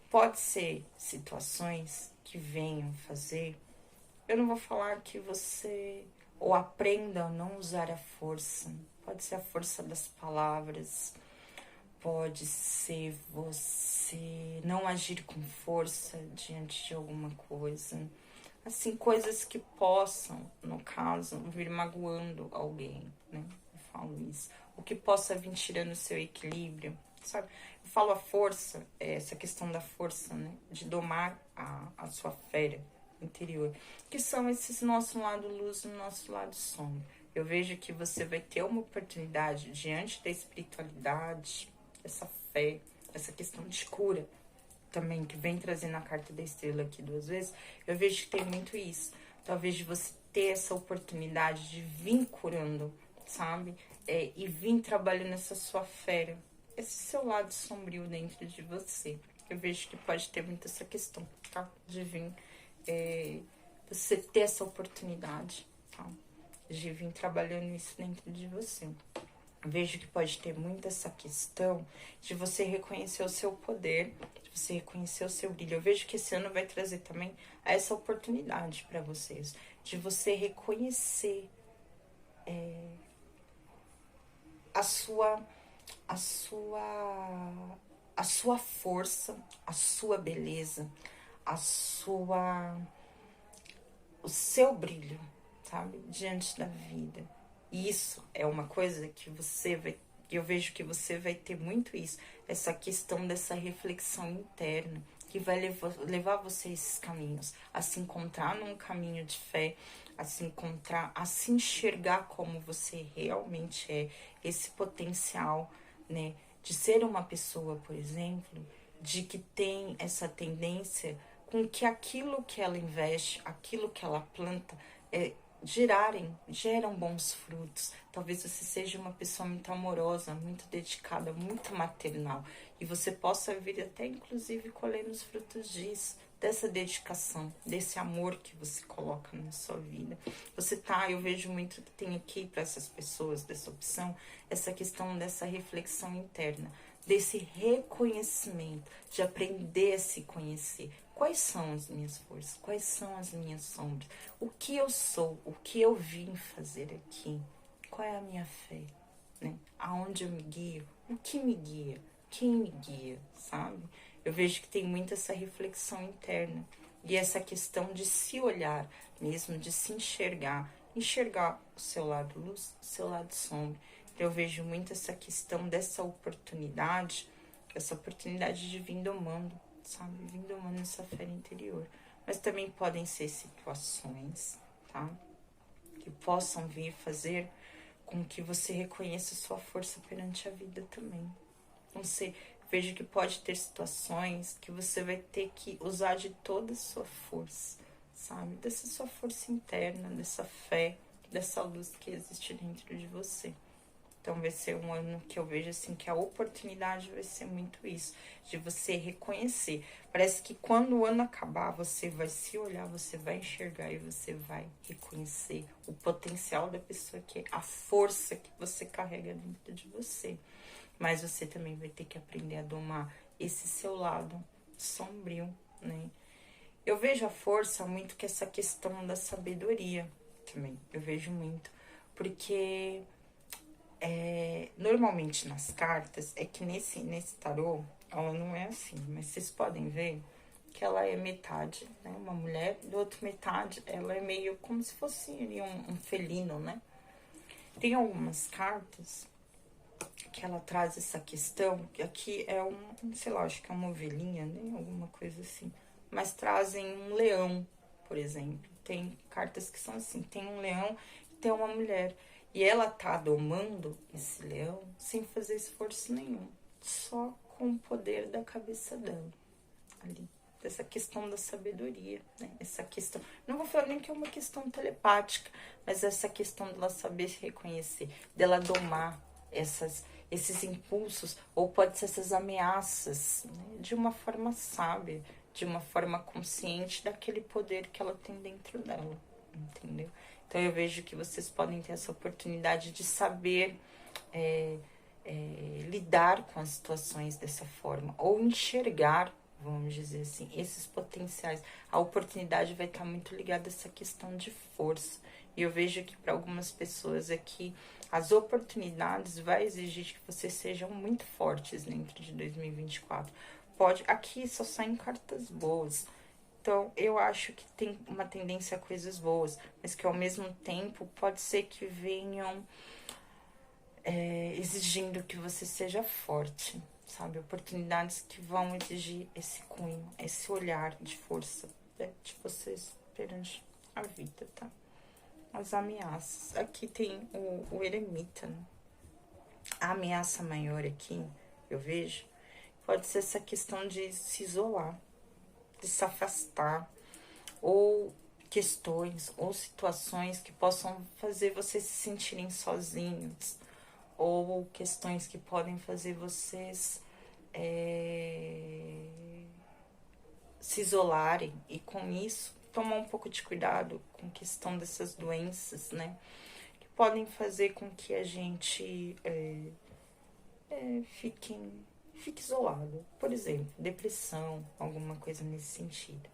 Pode ser situações que venham fazer. Eu não vou falar que você ou aprenda a não usar a força. Pode ser a força das palavras. Pode ser você não agir com força diante de alguma coisa. Assim, coisas que possam, no caso, vir magoando alguém, né? Eu falo isso. O que possa vir tirando o seu equilíbrio, sabe? Eu falo a força, essa questão da força, né? De domar a sua fera interior. Que são esses nosso lado luz e nosso lado sombra. Eu vejo que você vai ter uma oportunidade diante da espiritualidade, essa fé, essa questão de cura também, que vem trazendo a carta da estrela aqui 2 vezes, eu vejo que tem muito isso. Talvez de você ter essa oportunidade de vir curando, sabe? E vir trabalhando essa sua fera, esse seu lado sombrio dentro de você. Eu vejo que pode ter muito essa questão, tá? De vir, você ter essa oportunidade, tá? De vir trabalhando isso dentro de você. Vejo que pode ter muito essa questão de você reconhecer o seu poder, de você reconhecer o seu brilho. Eu vejo que esse ano vai trazer também essa oportunidade para vocês, de você reconhecer a sua força, a sua beleza, o seu brilho, sabe, diante da vida. E isso é uma coisa que eu vejo que você vai ter muito isso, essa questão dessa reflexão interna, que vai levar você a esses caminhos, a se encontrar num caminho de fé, a se encontrar, a se enxergar como você realmente é, esse potencial, né, de ser uma pessoa, por exemplo, de que tem essa tendência com que aquilo que ela investe, aquilo que ela planta, geram bons frutos. Talvez você seja uma pessoa muito amorosa, muito dedicada, muito maternal. E você possa vir até, inclusive, colher os frutos disso, dessa dedicação, desse amor que você coloca na sua vida. Eu vejo muito que tem aqui para essas pessoas dessa opção, essa questão dessa reflexão interna, desse reconhecimento, de aprender a se conhecer. Quais são as minhas forças? Quais são as minhas sombras? O que eu sou? O que eu vim fazer aqui? Qual é a minha fé? Né? Aonde eu me guio? O que me guia? Quem me guia? Sabe? Eu vejo que tem muito essa reflexão interna. E essa questão de se olhar mesmo, de se enxergar. Enxergar o seu lado luz, o seu lado sombra. Então, eu vejo muito essa questão dessa oportunidade de vir domando, sabe? Vir domando essa fé interior. Mas também podem ser situações, tá? Que possam vir fazer com que você reconheça sua força perante a vida também. Não sei, vejo que pode ter situações que você vai ter que usar de toda a sua força, sabe? Dessa sua força interna, dessa fé, dessa luz que existe dentro de você. Então vai ser um ano que eu vejo assim que a oportunidade vai ser muito isso, de você reconhecer. Parece que quando o ano acabar, você vai se olhar, você vai enxergar e você vai reconhecer o potencial da pessoa que é, a força que você carrega dentro de você. Mas você também vai ter que aprender a domar esse seu lado sombrio, né? Eu vejo a força muito que essa questão da sabedoria também. Eu vejo muito, porque normalmente nas cartas, é que nesse tarô, ela não é assim, mas vocês podem ver que ela é metade, né? Uma mulher, do outro metade, ela é meio como se fosse um felino, né? Tem algumas cartas que ela traz essa questão, que aqui é sei lá, acho que é uma ovelhinha, né? Alguma coisa assim. Mas trazem um leão, por exemplo. Tem cartas que são assim, tem um leão e tem uma mulher. E ela tá domando esse leão sem fazer esforço nenhum. Só com o poder da cabeça dela. Ali. Essa questão da sabedoria, né? Essa questão... Não vou falar nem que é uma questão telepática, mas essa questão dela saber se reconhecer, dela domar esses impulsos, ou pode ser essas ameaças, né? De uma forma sábia, de uma forma consciente daquele poder que ela tem dentro dela, entendeu? Então eu vejo que vocês podem ter essa oportunidade de saber lidar com as situações dessa forma, ou enxergar, vamos dizer assim, esses potenciais. A oportunidade vai estar muito ligada a essa questão de força. E eu vejo que para algumas pessoas aqui, as oportunidades vai exigir que vocês sejam muito fortes dentro de 2024. Aqui só saem cartas boas. Então, eu acho que tem uma tendência a coisas boas, mas que ao mesmo tempo pode ser que venham exigindo que você seja forte, sabe? Oportunidades que vão exigir esse cunho, esse olhar de força, né, de vocês perante a vida, tá? As ameaças. Aqui tem o eremita, né? A ameaça maior aqui, eu vejo, pode ser essa questão de se isolar, de se afastar, ou questões ou situações que possam fazer vocês se sentirem sozinhos, ou questões que podem fazer vocês se isolarem, e com isso tomar um pouco de cuidado com a questão dessas doenças, né, que podem fazer com que a gente fique isolado. Por exemplo, depressão, alguma coisa nesse sentido.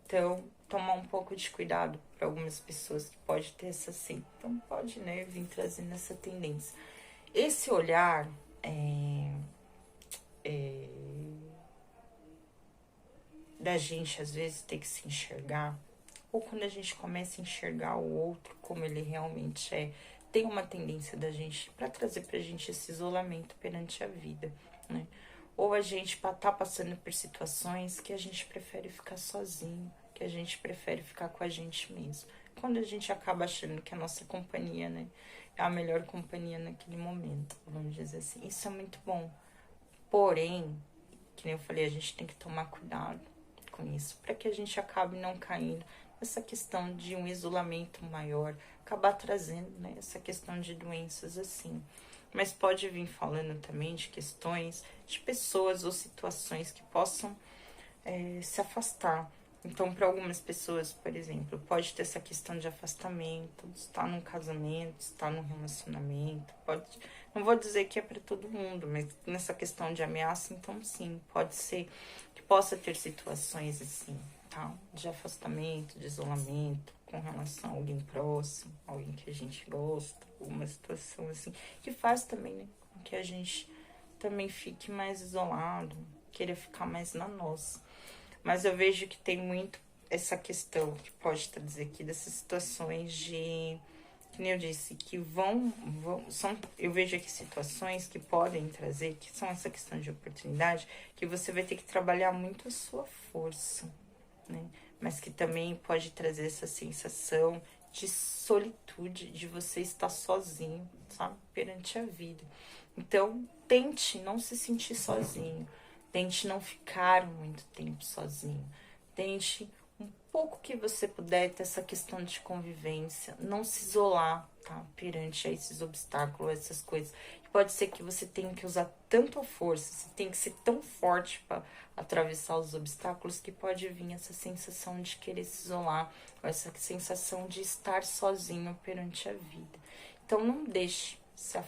Então, tomar um pouco de cuidado para algumas pessoas que pode ter essa então pode, né, vir trazendo essa tendência. Esse olhar da gente, às vezes, ter que se enxergar, ou quando a gente começa a enxergar o outro como ele realmente é, tem uma tendência da gente para trazer pra gente esse isolamento perante a vida, né? Ou a gente tá passando por situações que a gente prefere ficar sozinho, que a gente prefere ficar com a gente mesmo. Quando a gente acaba achando que a nossa companhia, né, é a melhor companhia naquele momento, vamos dizer assim. Isso é muito bom. Porém, que nem eu falei, a gente tem que tomar cuidado com isso, para que a gente acabe não caindo nessa questão de um isolamento maior, acabar trazendo, né, essa questão de doenças assim. Mas pode vir falando também de questões de pessoas ou situações que possam se afastar, Então, para algumas pessoas, por exemplo, pode ter essa questão de afastamento, estar num casamento, estar num relacionamento, pode... Não vou dizer que é para todo mundo, mas nessa questão de ameaça, então sim, pode ser que possa ter situações assim, tá? De afastamento, de isolamento, com relação a alguém próximo, alguém que a gente gosta, alguma situação assim, que faz também, né, com que a gente também fique mais isolado, queira ficar mais na nossa. Mas eu vejo que tem muito essa questão, que pode trazer aqui, dessas situações de, que nem eu disse, que eu vejo aqui situações que podem trazer, que são essa questão de oportunidade, que você vai ter que trabalhar muito a sua força, né? Mas que também pode trazer essa sensação de solitude, de você estar sozinho, sabe? Perante a vida. Então, tente não se sentir sozinho. Tente não ficar muito tempo sozinho. Tente um pouco que você puder ter essa questão de convivência. Não se isolar, tá? Perante a esses obstáculos, essas coisas. Pode ser que você tenha que usar tanto a força, você tem que ser tão forte para atravessar os obstáculos, que pode vir essa sensação de querer se isolar, ou essa sensação de estar sozinho perante a vida. Então não deixe se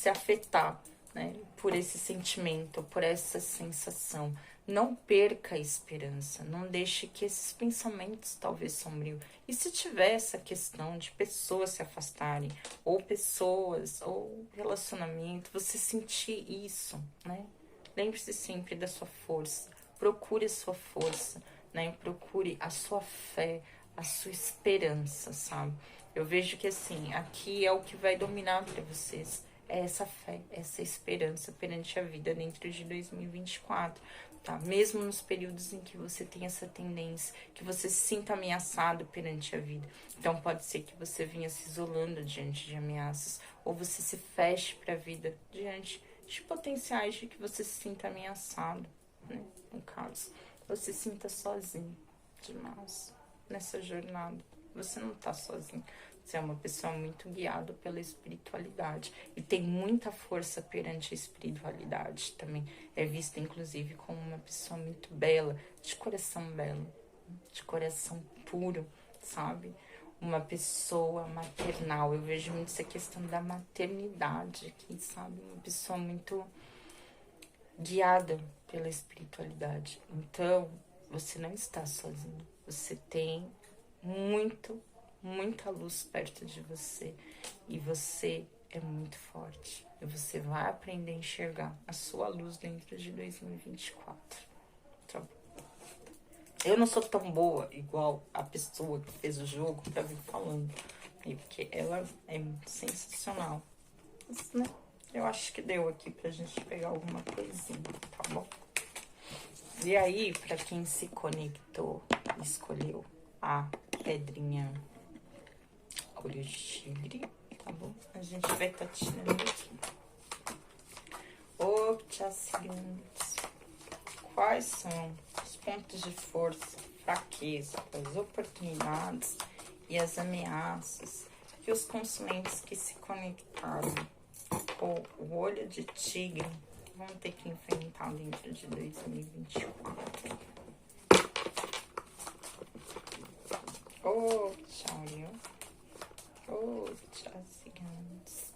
afetar, né, por esse sentimento, por essa sensação. Não perca a esperança, não deixe que esses pensamentos talvez sombrios. E se tiver essa questão de pessoas se afastarem, ou pessoas, ou relacionamento, você sentir isso, né? Lembre-se sempre da sua força, procure a sua força, né? Procure a sua fé, a sua esperança, sabe? Eu vejo que assim, aqui é o que vai dominar para vocês. É essa fé, essa esperança perante a vida dentro de 2024, tá? Mesmo nos períodos em que você tem essa tendência, que você se sinta ameaçado perante a vida. Então pode ser que você venha se isolando diante de ameaças, ou você se feche para a vida diante de potenciais de que você se sinta ameaçado, né? No caso, você se sinta sozinho demais nessa jornada. Você não tá sozinho. Você é uma pessoa muito guiada pela espiritualidade. E tem muita força perante a espiritualidade também. É vista, inclusive, como uma pessoa muito bela, de coração belo, de coração puro, sabe? Uma pessoa maternal. Eu vejo muito essa questão da maternidade aqui, sabe? Uma pessoa muito guiada pela espiritualidade. Então, você não está sozinho. Você tem muita luz perto de você. E você é muito forte. E você vai aprender a enxergar a sua luz dentro de 2024. Tá bom? Eu não sou tão boa igual a pessoa que fez o jogo pra vir falando. Porque ela é sensacional. Mas, né? Eu acho que deu aqui pra gente pegar alguma coisinha, tá bom? E aí, pra quem se conectou, escolheu a pedrinha olho de tigre, tá bom? A gente vai estar tirando aqui. Obticigantes. Quais são os pontos de força, fraqueza, as oportunidades e as ameaças que os consulentes que se conectaram com o olho de tigre vão ter que enfrentar dentro de 2024? Oh, tchau, viu? Oh, tchau, ciganos.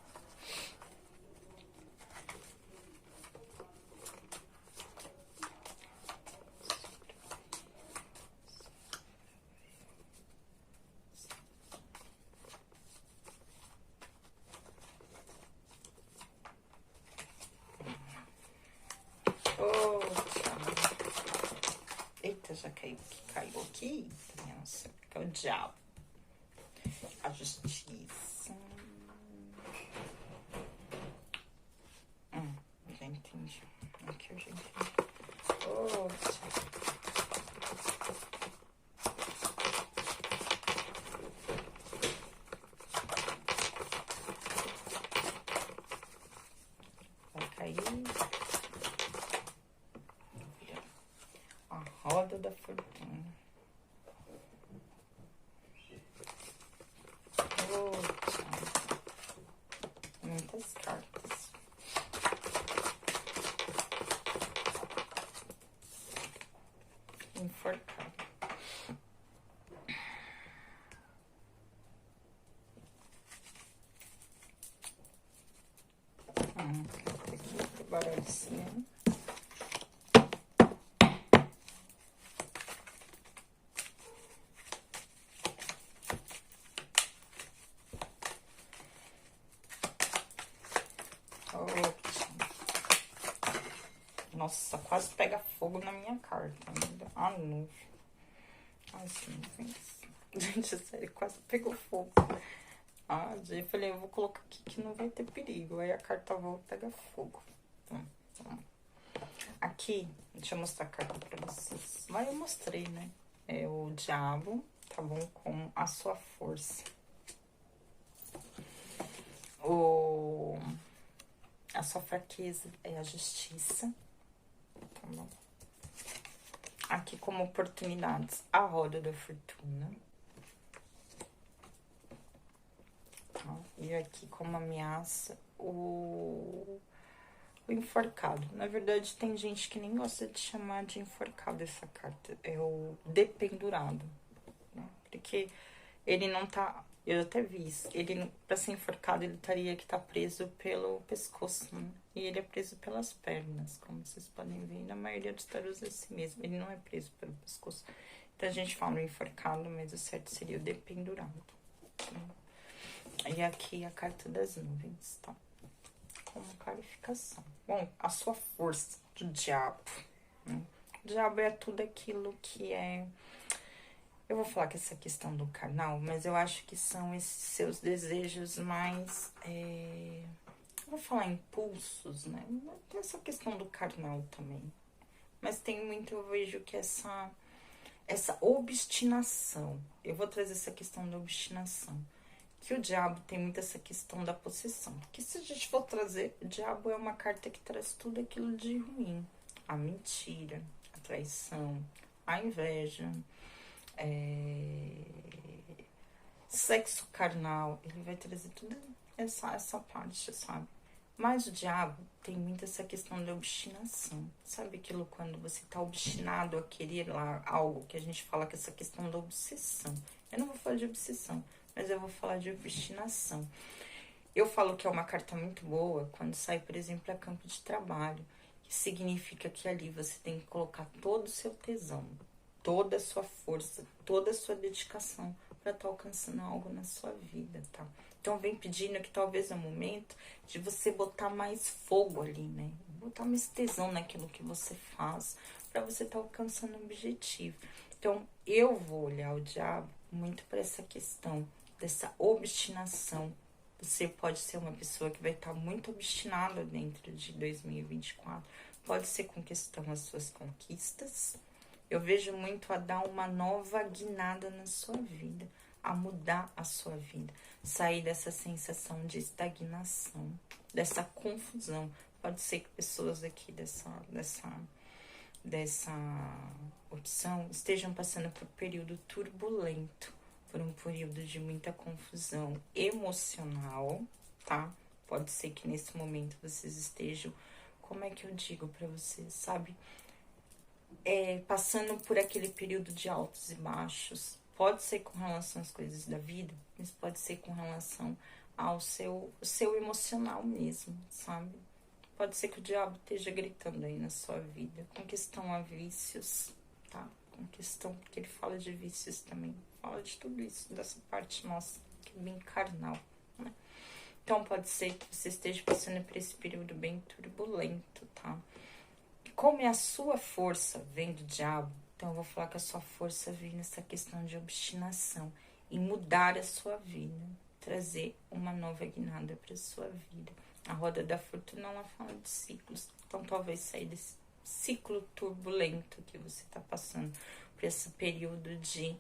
Oh, tchau. Eita, já caiu aqui. Nossa, que é o diabo. A justiça. Já entendi. Aqui eu já entendi. Oh, vai cair. A roda da fortuna. Muitas cartas. enforcado. Aqui, baralho assim. Nossa, quase pega fogo na minha carta ainda. Ah, não. Assim, gente, sério, quase pegou fogo. Ah, eu falei, eu vou colocar aqui que não vai ter perigo. Aí a carta volta e pega fogo. Aqui, deixa eu mostrar a carta pra vocês. Mas eu mostrei, né? É o diabo, tá bom? Com a sua força. A sua fraqueza é a justiça. Tá bom? Aqui como oportunidades, a roda da fortuna. Tá? E aqui como ameaça, o enforcado. Na verdade, tem gente que nem gosta de chamar de enforcado essa carta. É o dependurado. Né? Porque ele não tá... Eu até vi isso. Ele, pra ser enforcado, ele teria que estar preso pelo pescoço, né? E ele é preso pelas pernas, como vocês podem ver. Na maioria dos tarôs é assim mesmo. Ele não é preso pelo pescoço. Então, a gente fala enforcado, mas o certo seria o dependurado. Né? E aqui a carta das nuvens, tá? Como clarificação. Bom, a sua força do diabo. Né? O diabo é tudo aquilo que é... Eu vou falar que essa questão do carnal, mas eu acho que são esses seus desejos mais... Eu vou falar impulsos, né? Tem essa questão do carnal também. Mas tem muito, eu vejo que essa obstinação. Eu vou trazer essa questão da obstinação. Que o diabo tem muito essa questão da possessão. Porque se a gente for trazer, o diabo é uma carta que traz tudo aquilo de ruim. A mentira, a traição, a inveja, sexo carnal. Ele vai trazer tudo essa parte, sabe? Mas o diabo tem muito essa questão da obstinação. Sabe aquilo quando você tá obstinado a querer lá algo que a gente fala que essa questão da obsessão. Eu não vou falar de obsessão, mas eu vou falar de obstinação. Eu falo que é uma carta muito boa quando sai, por exemplo, a campo de trabalho. Que significa que ali você tem que colocar todo o seu tesão, toda a sua força, toda a sua dedicação para estar alcançando algo na sua vida, tá? Então, vem pedindo que talvez é o momento de você botar mais fogo ali, né? Botar mais tesão naquilo que você faz para você estar alcançando um objetivo. Então, eu vou olhar o diabo muito para essa questão dessa obstinação. Você pode ser uma pessoa que vai estar muito obstinada dentro de 2024. Pode ser com questão às suas conquistas. Eu vejo muito a dar uma nova guinada na sua vida, a mudar a sua vida, sair dessa sensação de estagnação, dessa confusão. Pode ser que pessoas aqui dessa opção estejam passando por um período turbulento, por um período de muita confusão emocional, tá? Pode ser que nesse momento vocês estejam, como é que eu digo pra vocês, sabe? Passando por aquele período de altos e baixos. Pode ser com relação às coisas da vida, mas pode ser com relação ao seu emocional mesmo, sabe? Pode ser que o diabo esteja gritando aí na sua vida, com questão a vícios, tá? Com questão, porque ele fala de vícios também, fala de tudo isso, dessa parte nossa, que é bem carnal, né? Então, pode ser que você esteja passando por esse período bem turbulento, tá? Como é a sua força vem do diabo, então eu vou falar que a sua força vem nessa questão de obstinação, em mudar a sua vida, trazer uma nova guinada para a sua vida. A roda da fortuna, ela fala de ciclos, então talvez sair desse ciclo turbulento que você está passando, por esse período de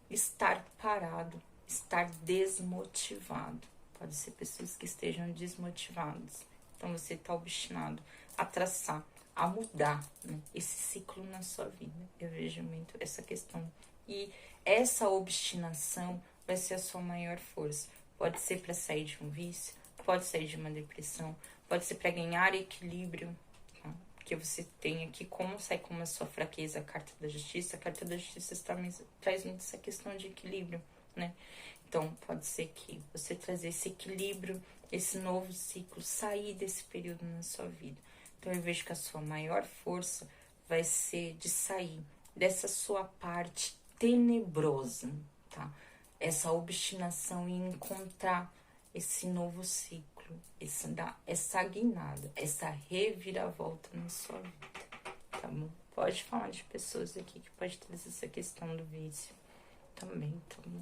estar parado, estar desmotivado. Pode ser pessoas que estejam desmotivadas, então você está obstinado a traçar, a mudar, né, esse ciclo na sua vida. Eu vejo muito essa questão. E essa obstinação vai ser a sua maior força. Pode ser para sair de um vício, pode sair de uma depressão, pode ser para ganhar equilíbrio, tá? Porque você tem aqui, como sai como a sua fraqueza, a carta da justiça. A carta da justiça traz muito essa questão de equilíbrio, né? Então, pode ser que você trazer esse equilíbrio, esse novo ciclo, sair desse período na sua vida. Então, eu vejo que a sua maior força vai ser de sair dessa sua parte tenebrosa, tá? Essa obstinação em encontrar esse novo ciclo, essa guinada, essa reviravolta na sua vida, tá bom? Pode falar de pessoas aqui que pode trazer essa questão do vício também, tá bom?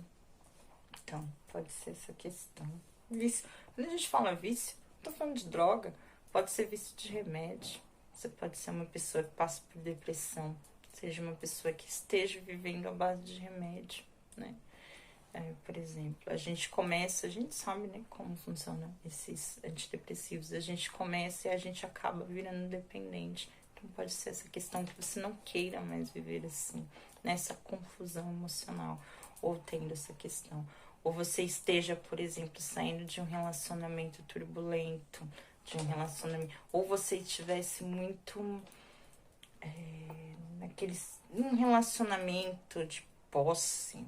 Então, pode ser essa questão. Vício. Quando a gente fala vício, não tô falando de droga, pode ser vício de remédio. Você pode ser uma pessoa que passa por depressão, seja uma pessoa que esteja vivendo à base de remédio, né? Por exemplo, a gente sabe, né, como funcionam esses antidepressivos. A gente começa e a gente acaba virando dependente. Então pode ser essa questão que você não queira mais viver assim, nessa confusão emocional, ou tendo essa questão. Ou você esteja, por exemplo, saindo de um relacionamento turbulento, ou você estivesse muito um relacionamento de posse,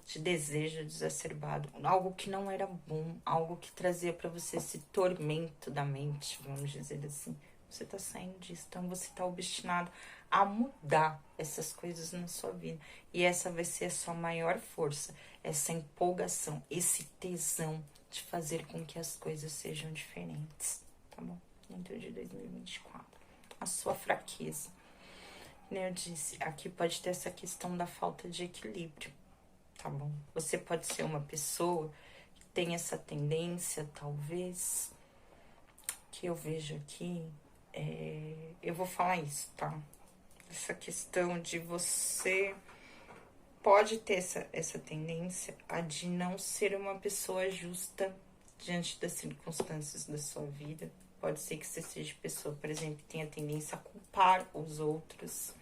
de desejo exacerbado, algo que não era bom, algo que trazia para você esse tormento da mente, vamos dizer assim. Você tá saindo disso, então você tá obstinado a mudar essas coisas na sua vida. E essa vai ser a sua maior força, essa empolgação, esse tesão de fazer com que as coisas sejam diferentes, tá bom? Dentro de 2024. A sua fraqueza. Como eu disse, aqui pode ter essa questão da falta de equilíbrio, tá bom? Você pode ser uma pessoa que tem essa tendência, talvez, que eu vejo aqui, eu vou falar isso, tá? Essa questão de você pode ter essa tendência a de não ser uma pessoa justa diante das circunstâncias da sua vida. Pode ser que você seja pessoa, por exemplo, que tenha tendência a culpar os outros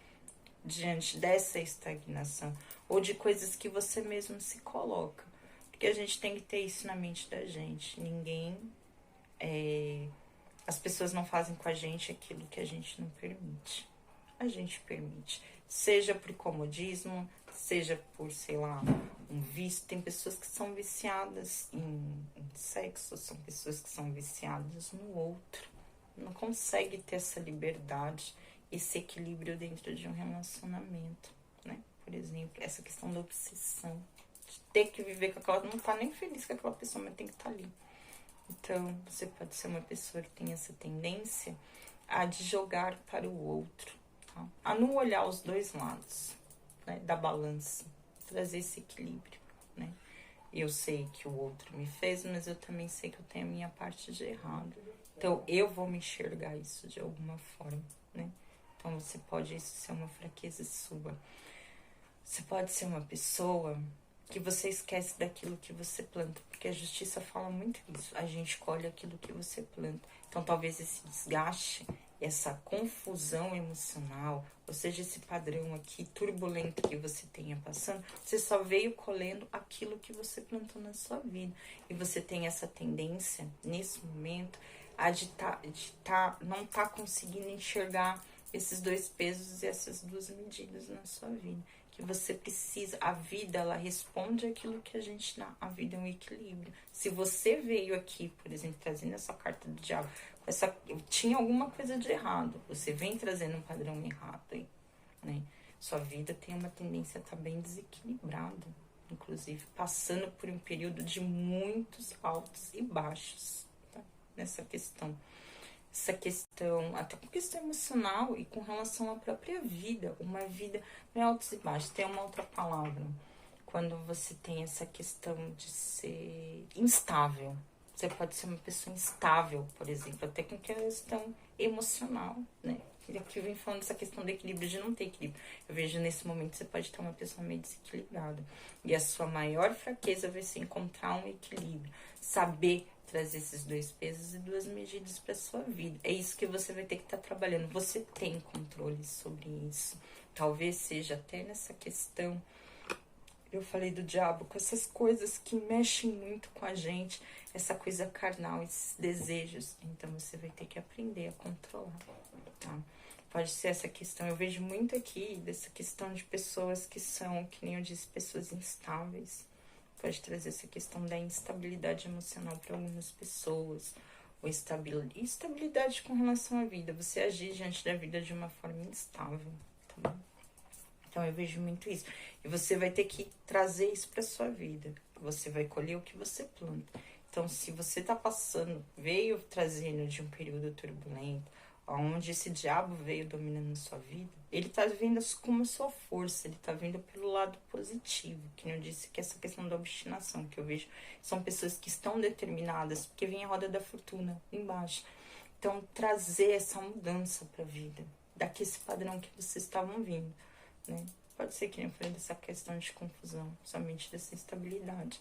diante dessa estagnação, ou de coisas que você mesmo se coloca. Porque a gente tem que ter isso na mente da gente. As pessoas não fazem com a gente aquilo que a gente não permite. A gente permite. Seja por comodismo, seja por, sei lá, um vício. Tem pessoas que são viciadas em sexo, são pessoas que são viciadas no outro. Não consegue ter essa liberdade, esse equilíbrio dentro de um relacionamento, né? Por exemplo, essa questão da obsessão, de ter que viver com aquela... Não tá nem feliz com aquela pessoa, mas tem que estar ali. Então, você pode ser uma pessoa que tem essa tendência a de jogar para o outro, tá? A não olhar os dois lados, né, da balança, trazer esse equilíbrio, né? Eu sei que o outro me fez, mas eu também sei que eu tenho a minha parte de errado. Então, eu vou me enxergar isso de alguma forma, né? Então, você pode isso ser uma fraqueza sua. Você pode ser uma pessoa que você esquece daquilo que você planta, porque a justiça fala muito isso. A gente colhe aquilo que você planta. Então, talvez esse desgaste, essa confusão emocional, ou seja, esse padrão aqui turbulento que você tenha passando, você só veio colhendo aquilo que você plantou na sua vida. E você tem essa tendência, nesse momento, a não tá conseguindo enxergar esses dois pesos e essas duas medidas na sua vida. Que você precisa, a vida, ela responde aquilo que a gente dá. A vida é um equilíbrio. Se você veio aqui, por exemplo, trazendo essa carta do diabo, tinha alguma coisa de errado. Você vem trazendo um padrão errado aí, né? Sua vida tem uma tendência a estar bem desequilibrada, inclusive passando por um período de muitos altos e baixos, tá? Nessa questão. Essa questão, até com questão emocional e com relação à própria vida. Uma vida, não é altos e baixos, tem uma outra palavra. Quando você tem essa questão de ser instável. Você pode ser uma pessoa instável, por exemplo, até com questão emocional, né? E aqui vem falando dessa questão do equilíbrio, de não ter equilíbrio. Eu vejo nesse momento você pode ter uma pessoa meio desequilibrada. E a sua maior fraqueza vai ser encontrar um equilíbrio. Saber trazer esses dois pesos e duas medidas para sua vida. É isso que você vai ter que estar trabalhando. Você tem controle sobre isso. Talvez seja até nessa questão, eu falei do diabo, com essas coisas que mexem muito com a gente, essa coisa carnal, esses desejos. Então você vai ter que aprender a controlar, tá? Pode ser essa questão, eu vejo muito aqui dessa questão de pessoas que são, que nem eu disse, pessoas instáveis. Pode trazer essa questão da instabilidade emocional para algumas pessoas, ou estabilidade com relação à vida, você agir diante da vida de uma forma instável, tá bom? Então eu vejo muito isso. E você vai ter que trazer isso para sua vida. Você vai colher o que você planta. Então, se você tá passando, veio trazendo de um período turbulento, onde esse diabo veio dominando a sua vida, ele tá vindo como sua força, ele tá vindo pelo lado positivo, que não disse que essa questão da obstinação, que eu vejo, são pessoas que estão determinadas, porque vem a roda da fortuna embaixo. Então, trazer essa mudança pra vida, daqui esse padrão que vocês estavam vindo, né? Pode ser que nem eu falei dessa questão de confusão, somente dessa instabilidade.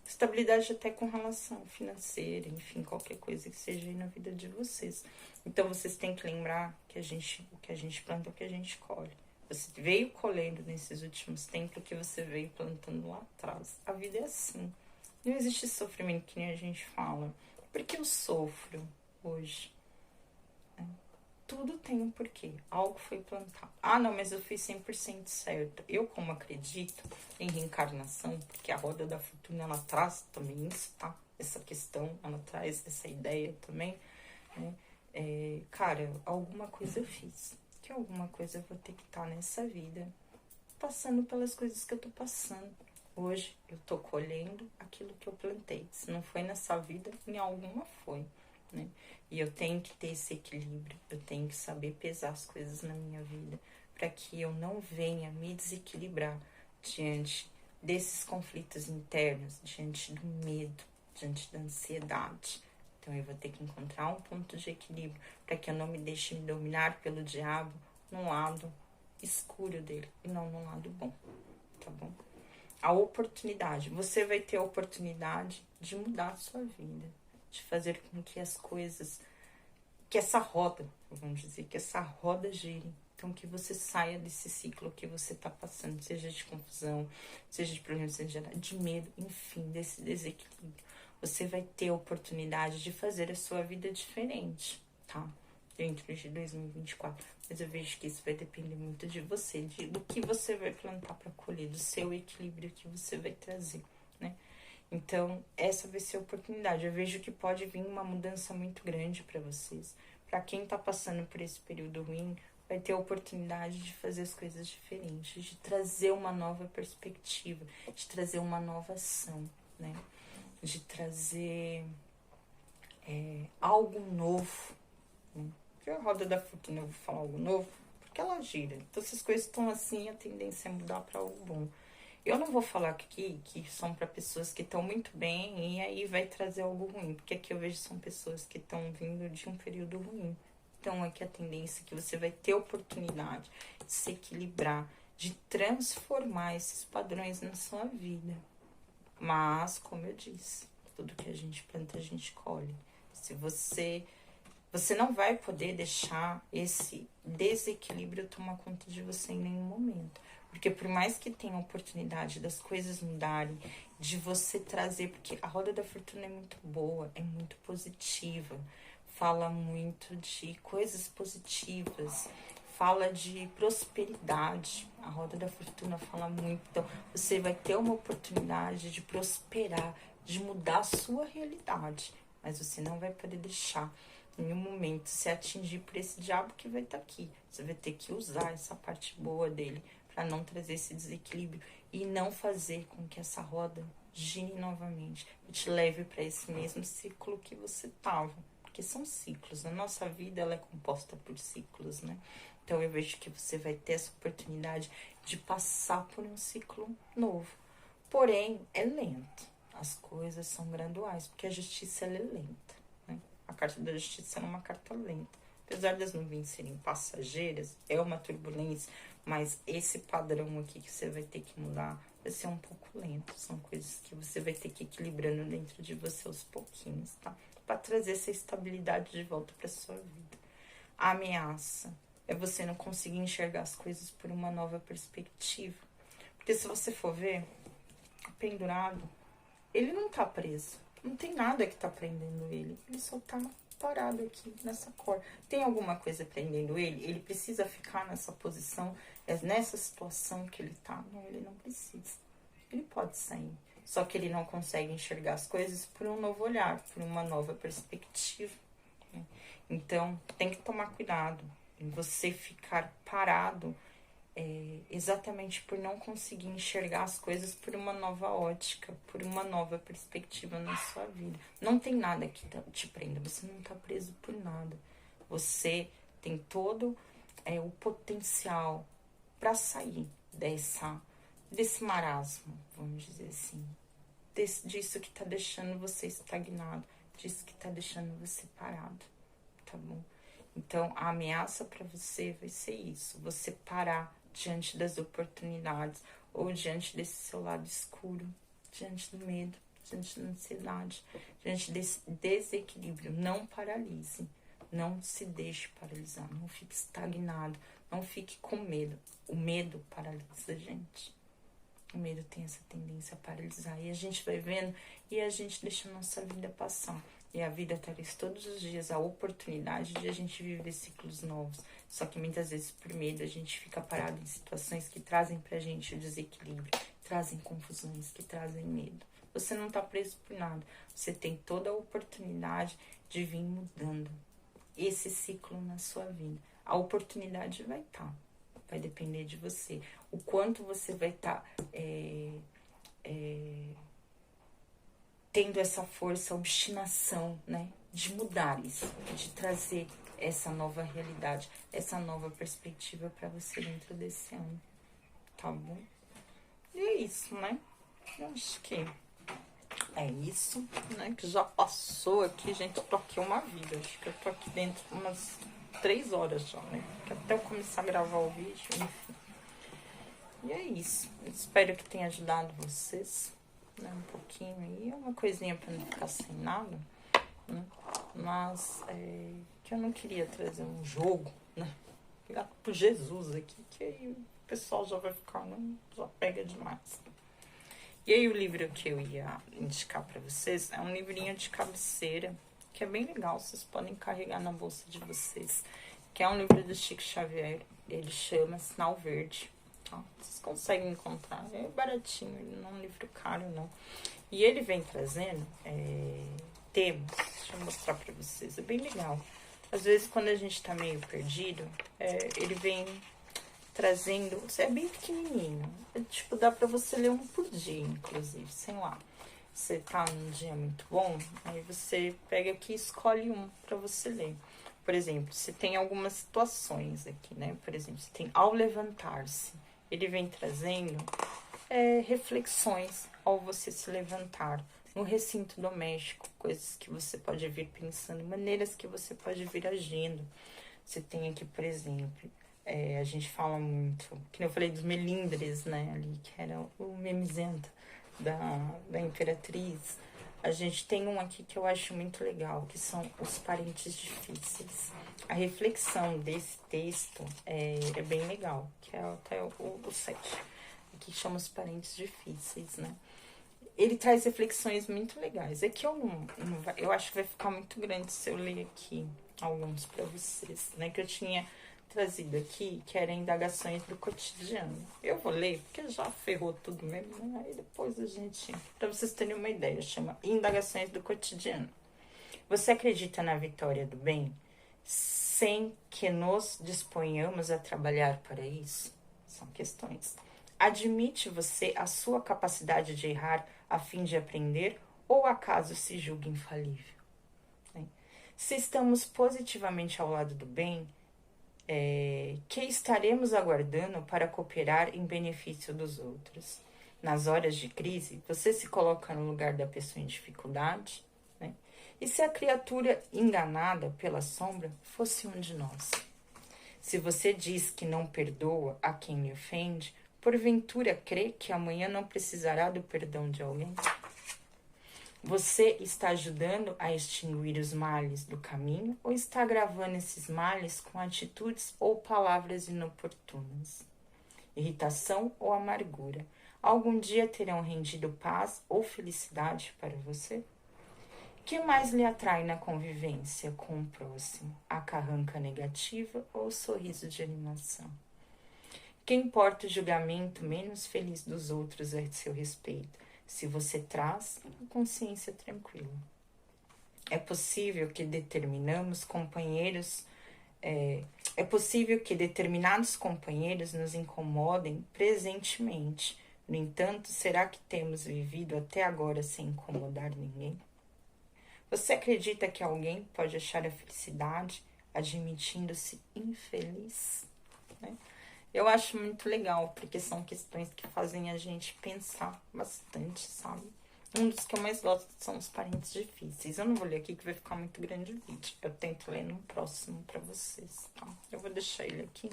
Estabilidade até com relação financeira, enfim, qualquer coisa que seja aí na vida de vocês. Então, vocês têm que lembrar que o que a gente planta é o que a gente colhe. Você veio colhendo nesses últimos tempos o que você veio plantando lá atrás. A vida é assim. Não existe sofrimento que nem a gente fala. Por que eu sofro hoje? Tudo tem um porquê. Algo foi plantado. Ah, não, mas eu fiz 100% certo. Eu, como acredito em reencarnação, porque a roda da fortuna, ela traz também isso, tá? Essa questão, ela traz essa ideia também, né? Cara, alguma coisa eu fiz. Que alguma coisa eu vou ter que estar nessa vida, passando pelas coisas que eu tô passando. Hoje, eu tô colhendo aquilo que eu plantei. Se não foi nessa vida, em alguma foi, né? E eu tenho que ter esse equilíbrio, eu tenho que saber pesar as coisas na minha vida, para que eu não venha me desequilibrar diante desses conflitos internos, diante do medo, diante da ansiedade. Então eu vou ter que encontrar um ponto de equilíbrio, para que eu não me deixe me dominar pelo diabo no lado escuro dele, e não no lado bom, tá bom? A oportunidade, você vai ter a oportunidade de mudar a sua vida, de fazer com que as coisas, que essa roda, vamos dizer, que essa roda gire. Então, que você saia desse ciclo que você está passando, seja de confusão, seja de problemas, seja de medo, enfim, desse desequilíbrio. Você vai ter a oportunidade de fazer a sua vida diferente, tá? Dentro de 2024. Mas eu vejo que isso vai depender muito de você, do que você vai plantar para colher, do seu equilíbrio que você vai trazer, né? Então, essa vai ser a oportunidade. Eu vejo que pode vir uma mudança muito grande para vocês. Para quem tá passando por esse período ruim, vai ter a oportunidade de fazer as coisas diferentes, de trazer uma nova perspectiva, de trazer uma nova ação, né? De trazer algo novo, né? Porque a roda da fortuna, eu vou falar algo novo, porque ela gira. Então, se as coisas estão assim, a tendência é mudar para algo bom. Eu não vou falar aqui que são para pessoas que estão muito bem e aí vai trazer algo ruim, porque aqui eu vejo são pessoas que estão vindo de um período ruim. Então, aqui a tendência é que você vai ter oportunidade de se equilibrar, de transformar esses padrões na sua vida. Mas, como eu disse, tudo que a gente planta, a gente colhe. Se você não vai poder deixar esse desequilíbrio tomar conta de você em nenhum momento. Porque por mais que tenha a oportunidade das coisas mudarem, de você trazer, porque a roda da fortuna é muito boa, é muito positiva, fala muito de coisas positivas, fala de prosperidade. A roda da fortuna fala muito. Então, você vai ter uma oportunidade de prosperar, de mudar a sua realidade, mas você não vai poder deixar em nenhum momento se atingir por esse diabo que vai estar aqui. Você vai ter que usar essa parte boa dele para não trazer esse desequilíbrio e não fazer com que essa roda gire novamente e te leve para esse mesmo ciclo que você estava. Porque são ciclos. A nossa vida, ela é composta por ciclos, né? Então eu vejo que você vai ter essa oportunidade de passar por um ciclo novo. Porém, é lento. As coisas são graduais, porque a justiça, ela é lenta, né? A carta da justiça é uma carta lenta. Apesar das nuvens serem passageiras, é uma turbulência, mas esse padrão aqui que você vai ter que mudar vai ser um pouco lento. São coisas que você vai ter que ir equilibrando dentro de você aos pouquinhos, tá? Para trazer essa estabilidade de volta para sua vida. A ameaça é você não conseguir enxergar as coisas por uma nova perspectiva. Porque se você for ver, o pendurado, ele não tá preso. Não tem nada que tá prendendo ele. Ele só tá parado aqui nessa cor. Tem alguma coisa prendendo ele? Ele precisa ficar nessa posição, nessa situação que ele tá? Não, ele não precisa. Ele pode sair. Só que ele não consegue enxergar as coisas por um novo olhar, por uma nova perspectiva. Né? Então, tem que tomar cuidado em você ficar parado exatamente por não conseguir enxergar as coisas por uma nova ótica, por uma nova perspectiva na sua vida. Não tem nada que te prenda, você não está preso por nada. Você tem todo o potencial para sair desse marasmo, vamos dizer assim, disso que está deixando você estagnado, disso que está deixando você parado, tá bom? Então, a ameaça para você vai ser isso, você parar diante das oportunidades ou diante desse seu lado escuro, diante do medo, diante da ansiedade, diante desse desequilíbrio. Não paralise, não se deixe paralisar, não fique estagnado, não fique com medo. O medo paralisa a gente. O medo tem essa tendência a paralisar. E a gente vai vendo e a gente deixa a nossa vida passar. E a vida traz todos os dias a oportunidade de a gente viver ciclos novos. Só que muitas vezes, por medo, a gente fica parado em situações que trazem pra gente o desequilíbrio, trazem confusões, que trazem medo. Você não tá preso por nada. Você tem toda a oportunidade de vir mudando esse ciclo na sua vida. A oportunidade vai estar. Vai depender de você. O quanto você vai estar tendo essa força, obstinação, né? De mudar isso, de trazer essa nova realidade, essa nova perspectiva para você dentro desse ano. Tá bom? E é isso, né? Eu acho que é isso, né? Que já passou aqui, gente. Eu tô aqui uma vida. Acho que eu tô aqui dentro umas 3 horas já, né? Porque até eu começar a gravar o vídeo, enfim. E é isso. Eu espero que tenha ajudado vocês, né? Um pouquinho aí. É uma coisinha pra não ficar sem nada, né? Mas que eu não queria trazer um jogo, né? Obrigado por Jesus aqui, que aí o pessoal já vai ficar, né? Já pega demais. E aí o livro que eu ia indicar pra vocês é um livrinho de cabeceira, que é bem legal, vocês podem carregar na bolsa de vocês, que é um livro do Chico Xavier, ele chama Sinal Verde, tá? Vocês conseguem encontrar, é baratinho, ele não é um livro caro não. E ele vem trazendo temas, deixa eu mostrar pra vocês, é bem legal. Às vezes quando a gente tá meio perdido, ele vem trazendo, é bem pequenininho, tipo, dá pra você ler um por dia, inclusive, sei lá. Você tá num dia muito bom, aí você pega aqui e escolhe um pra você ler. Por exemplo, você tem algumas situações aqui, né? Por exemplo, você tem ao levantar-se. Ele vem trazendo reflexões ao você se levantar. No recinto doméstico, coisas que você pode vir pensando, maneiras que você pode vir agindo. Você tem aqui, por exemplo, a gente fala muito, que eu falei dos melindres, né? Ali, que era o memizento da Imperatriz. A gente tem um aqui que eu acho muito legal, que são os parentes difíceis. A reflexão desse texto é bem legal, que é até o 7, que chama os parentes difíceis, né? Ele traz reflexões muito legais. É que eu acho que vai ficar muito grande se eu ler aqui alguns para vocês, né? Que eu tinha trazido aqui, que era indagações do cotidiano. Eu vou ler, porque já ferrou tudo mesmo, né? Aí depois a gente... Para vocês terem uma ideia, chama Indagações do Cotidiano. Você acredita na vitória do bem sem que nos disponhamos a trabalhar para isso? São questões. Admite você a sua capacidade de errar a fim de aprender ou acaso se julga infalível? Se estamos positivamente ao lado do bem, que estaremos aguardando para cooperar em benefício dos outros? Nas horas de crise, você se coloca no lugar da pessoa em dificuldade? Né? E se a criatura enganada pela sombra fosse um de nós? Se você diz que não perdoa a quem lhe ofende, porventura crê que amanhã não precisará do perdão de alguém? Você está ajudando a extinguir os males do caminho ou está agravando esses males com atitudes ou palavras inoportunas? Irritação ou amargura? Algum dia terão rendido paz ou felicidade para você? O que mais lhe atrai na convivência com o próximo? A carranca negativa ou o sorriso de animação? Quem importa o julgamento menos feliz dos outros a seu respeito, se você traz a consciência tranquila? É possível que determinados companheiros nos incomodem presentemente. No entanto, será que temos vivido até agora sem incomodar ninguém? Você acredita que alguém pode achar a felicidade admitindo-se infeliz? Né? Eu acho muito legal, porque são questões que fazem a gente pensar bastante, sabe? Um dos que eu mais gosto são os parentes difíceis. Eu não vou ler aqui que vai ficar muito grande o vídeo. Eu tento ler no próximo pra vocês, tá? Eu vou deixar ele aqui,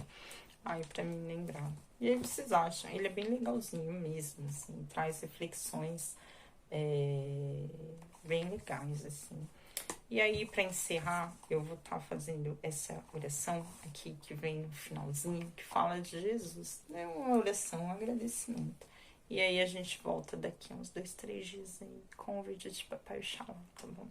aí pra mim lembrar. E aí vocês acham? Ele é bem legalzinho mesmo, assim. Traz reflexões bem legais, assim. E aí, para encerrar, eu vou estar fazendo essa oração aqui que vem no finalzinho, que fala de Jesus. É uma oração, um agradecimento. E aí a gente volta daqui a uns 2, 3 dias aí com o vídeo de Papai Shalom, tá bom?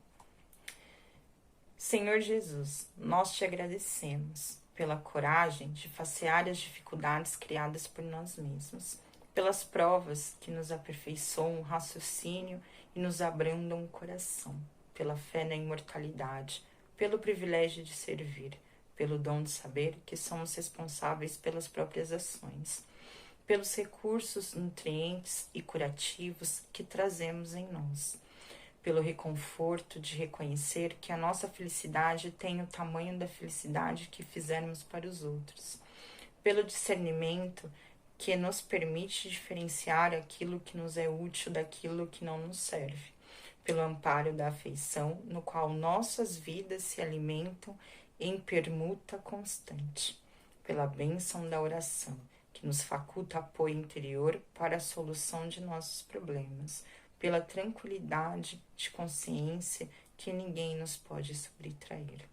Senhor Jesus, nós te agradecemos pela coragem de facear as dificuldades criadas por nós mesmos, pelas provas que nos aperfeiçoam o raciocínio e nos abrandam o coração, pela fé na imortalidade, pelo privilégio de servir, pelo dom de saber que somos responsáveis pelas próprias ações, pelos recursos nutrientes e curativos que trazemos em nós, pelo reconforto de reconhecer que a nossa felicidade tem o tamanho da felicidade que fizermos para os outros, pelo discernimento que nos permite diferenciar aquilo que nos é útil daquilo que não nos serve, pelo amparo da afeição, no qual nossas vidas se alimentam em permuta constante, pela bênção da oração, que nos faculta apoio interior para a solução de nossos problemas, pela tranquilidade de consciência que ninguém nos pode subtrair.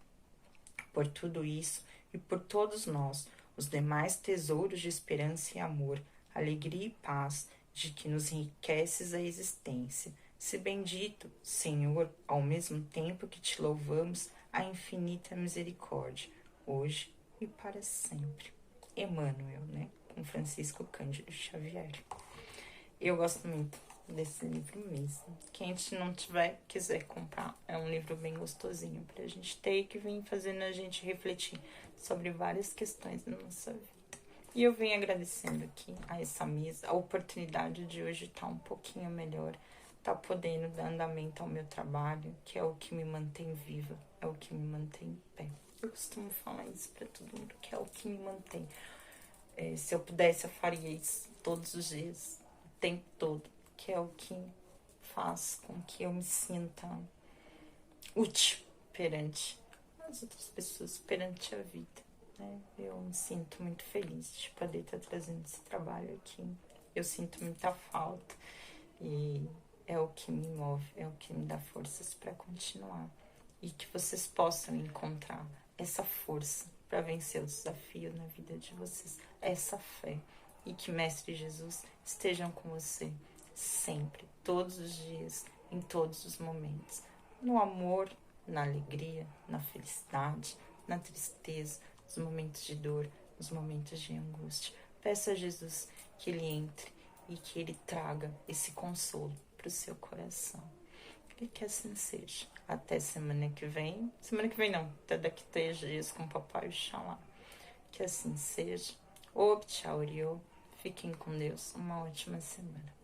Por tudo isso e por todos nós, os demais tesouros de esperança e amor, alegria e paz, de que nos enriqueces a existência, se bendito, Senhor, ao mesmo tempo que te louvamos a infinita misericórdia, hoje e para sempre. Emmanuel, né? Com Francisco Cândido Xavier. Eu gosto muito desse livro mesmo. Quem não quiser comprar, é um livro bem gostosinho pra gente ter e que vem fazendo a gente refletir sobre várias questões da nossa vida. E eu venho agradecendo aqui a essa mesa, a oportunidade de hoje estar um pouquinho melhor, estar podendo dar andamento ao meu trabalho, que é o que me mantém viva, é o que me mantém em pé. Eu costumo falar isso pra todo mundo, que é o que me mantém. Se eu pudesse, eu faria isso todos os dias, o tempo todo, que é o que faz com que eu me sinta útil perante as outras pessoas, perante a vida, né? Eu me sinto muito feliz de poder estar trazendo esse trabalho aqui. Eu sinto muita falta e é o que me move, é o que me dá forças para continuar. E que vocês possam encontrar essa força para vencer os desafios na vida de vocês, essa fé. E que Mestre Jesus estejam com você sempre, todos os dias, em todos os momentos. No amor, na alegria, na felicidade, na tristeza, nos momentos de dor, nos momentos de angústia. Peça a Jesus que Ele entre e que Ele traga esse consolo para o seu coração. E que assim seja. Até semana que vem. Semana que vem não, até daqui 3 dias com o Papai Oxalá. Que assim seja. Ob, tchau, Rio. Fiquem com Deus. Uma ótima semana.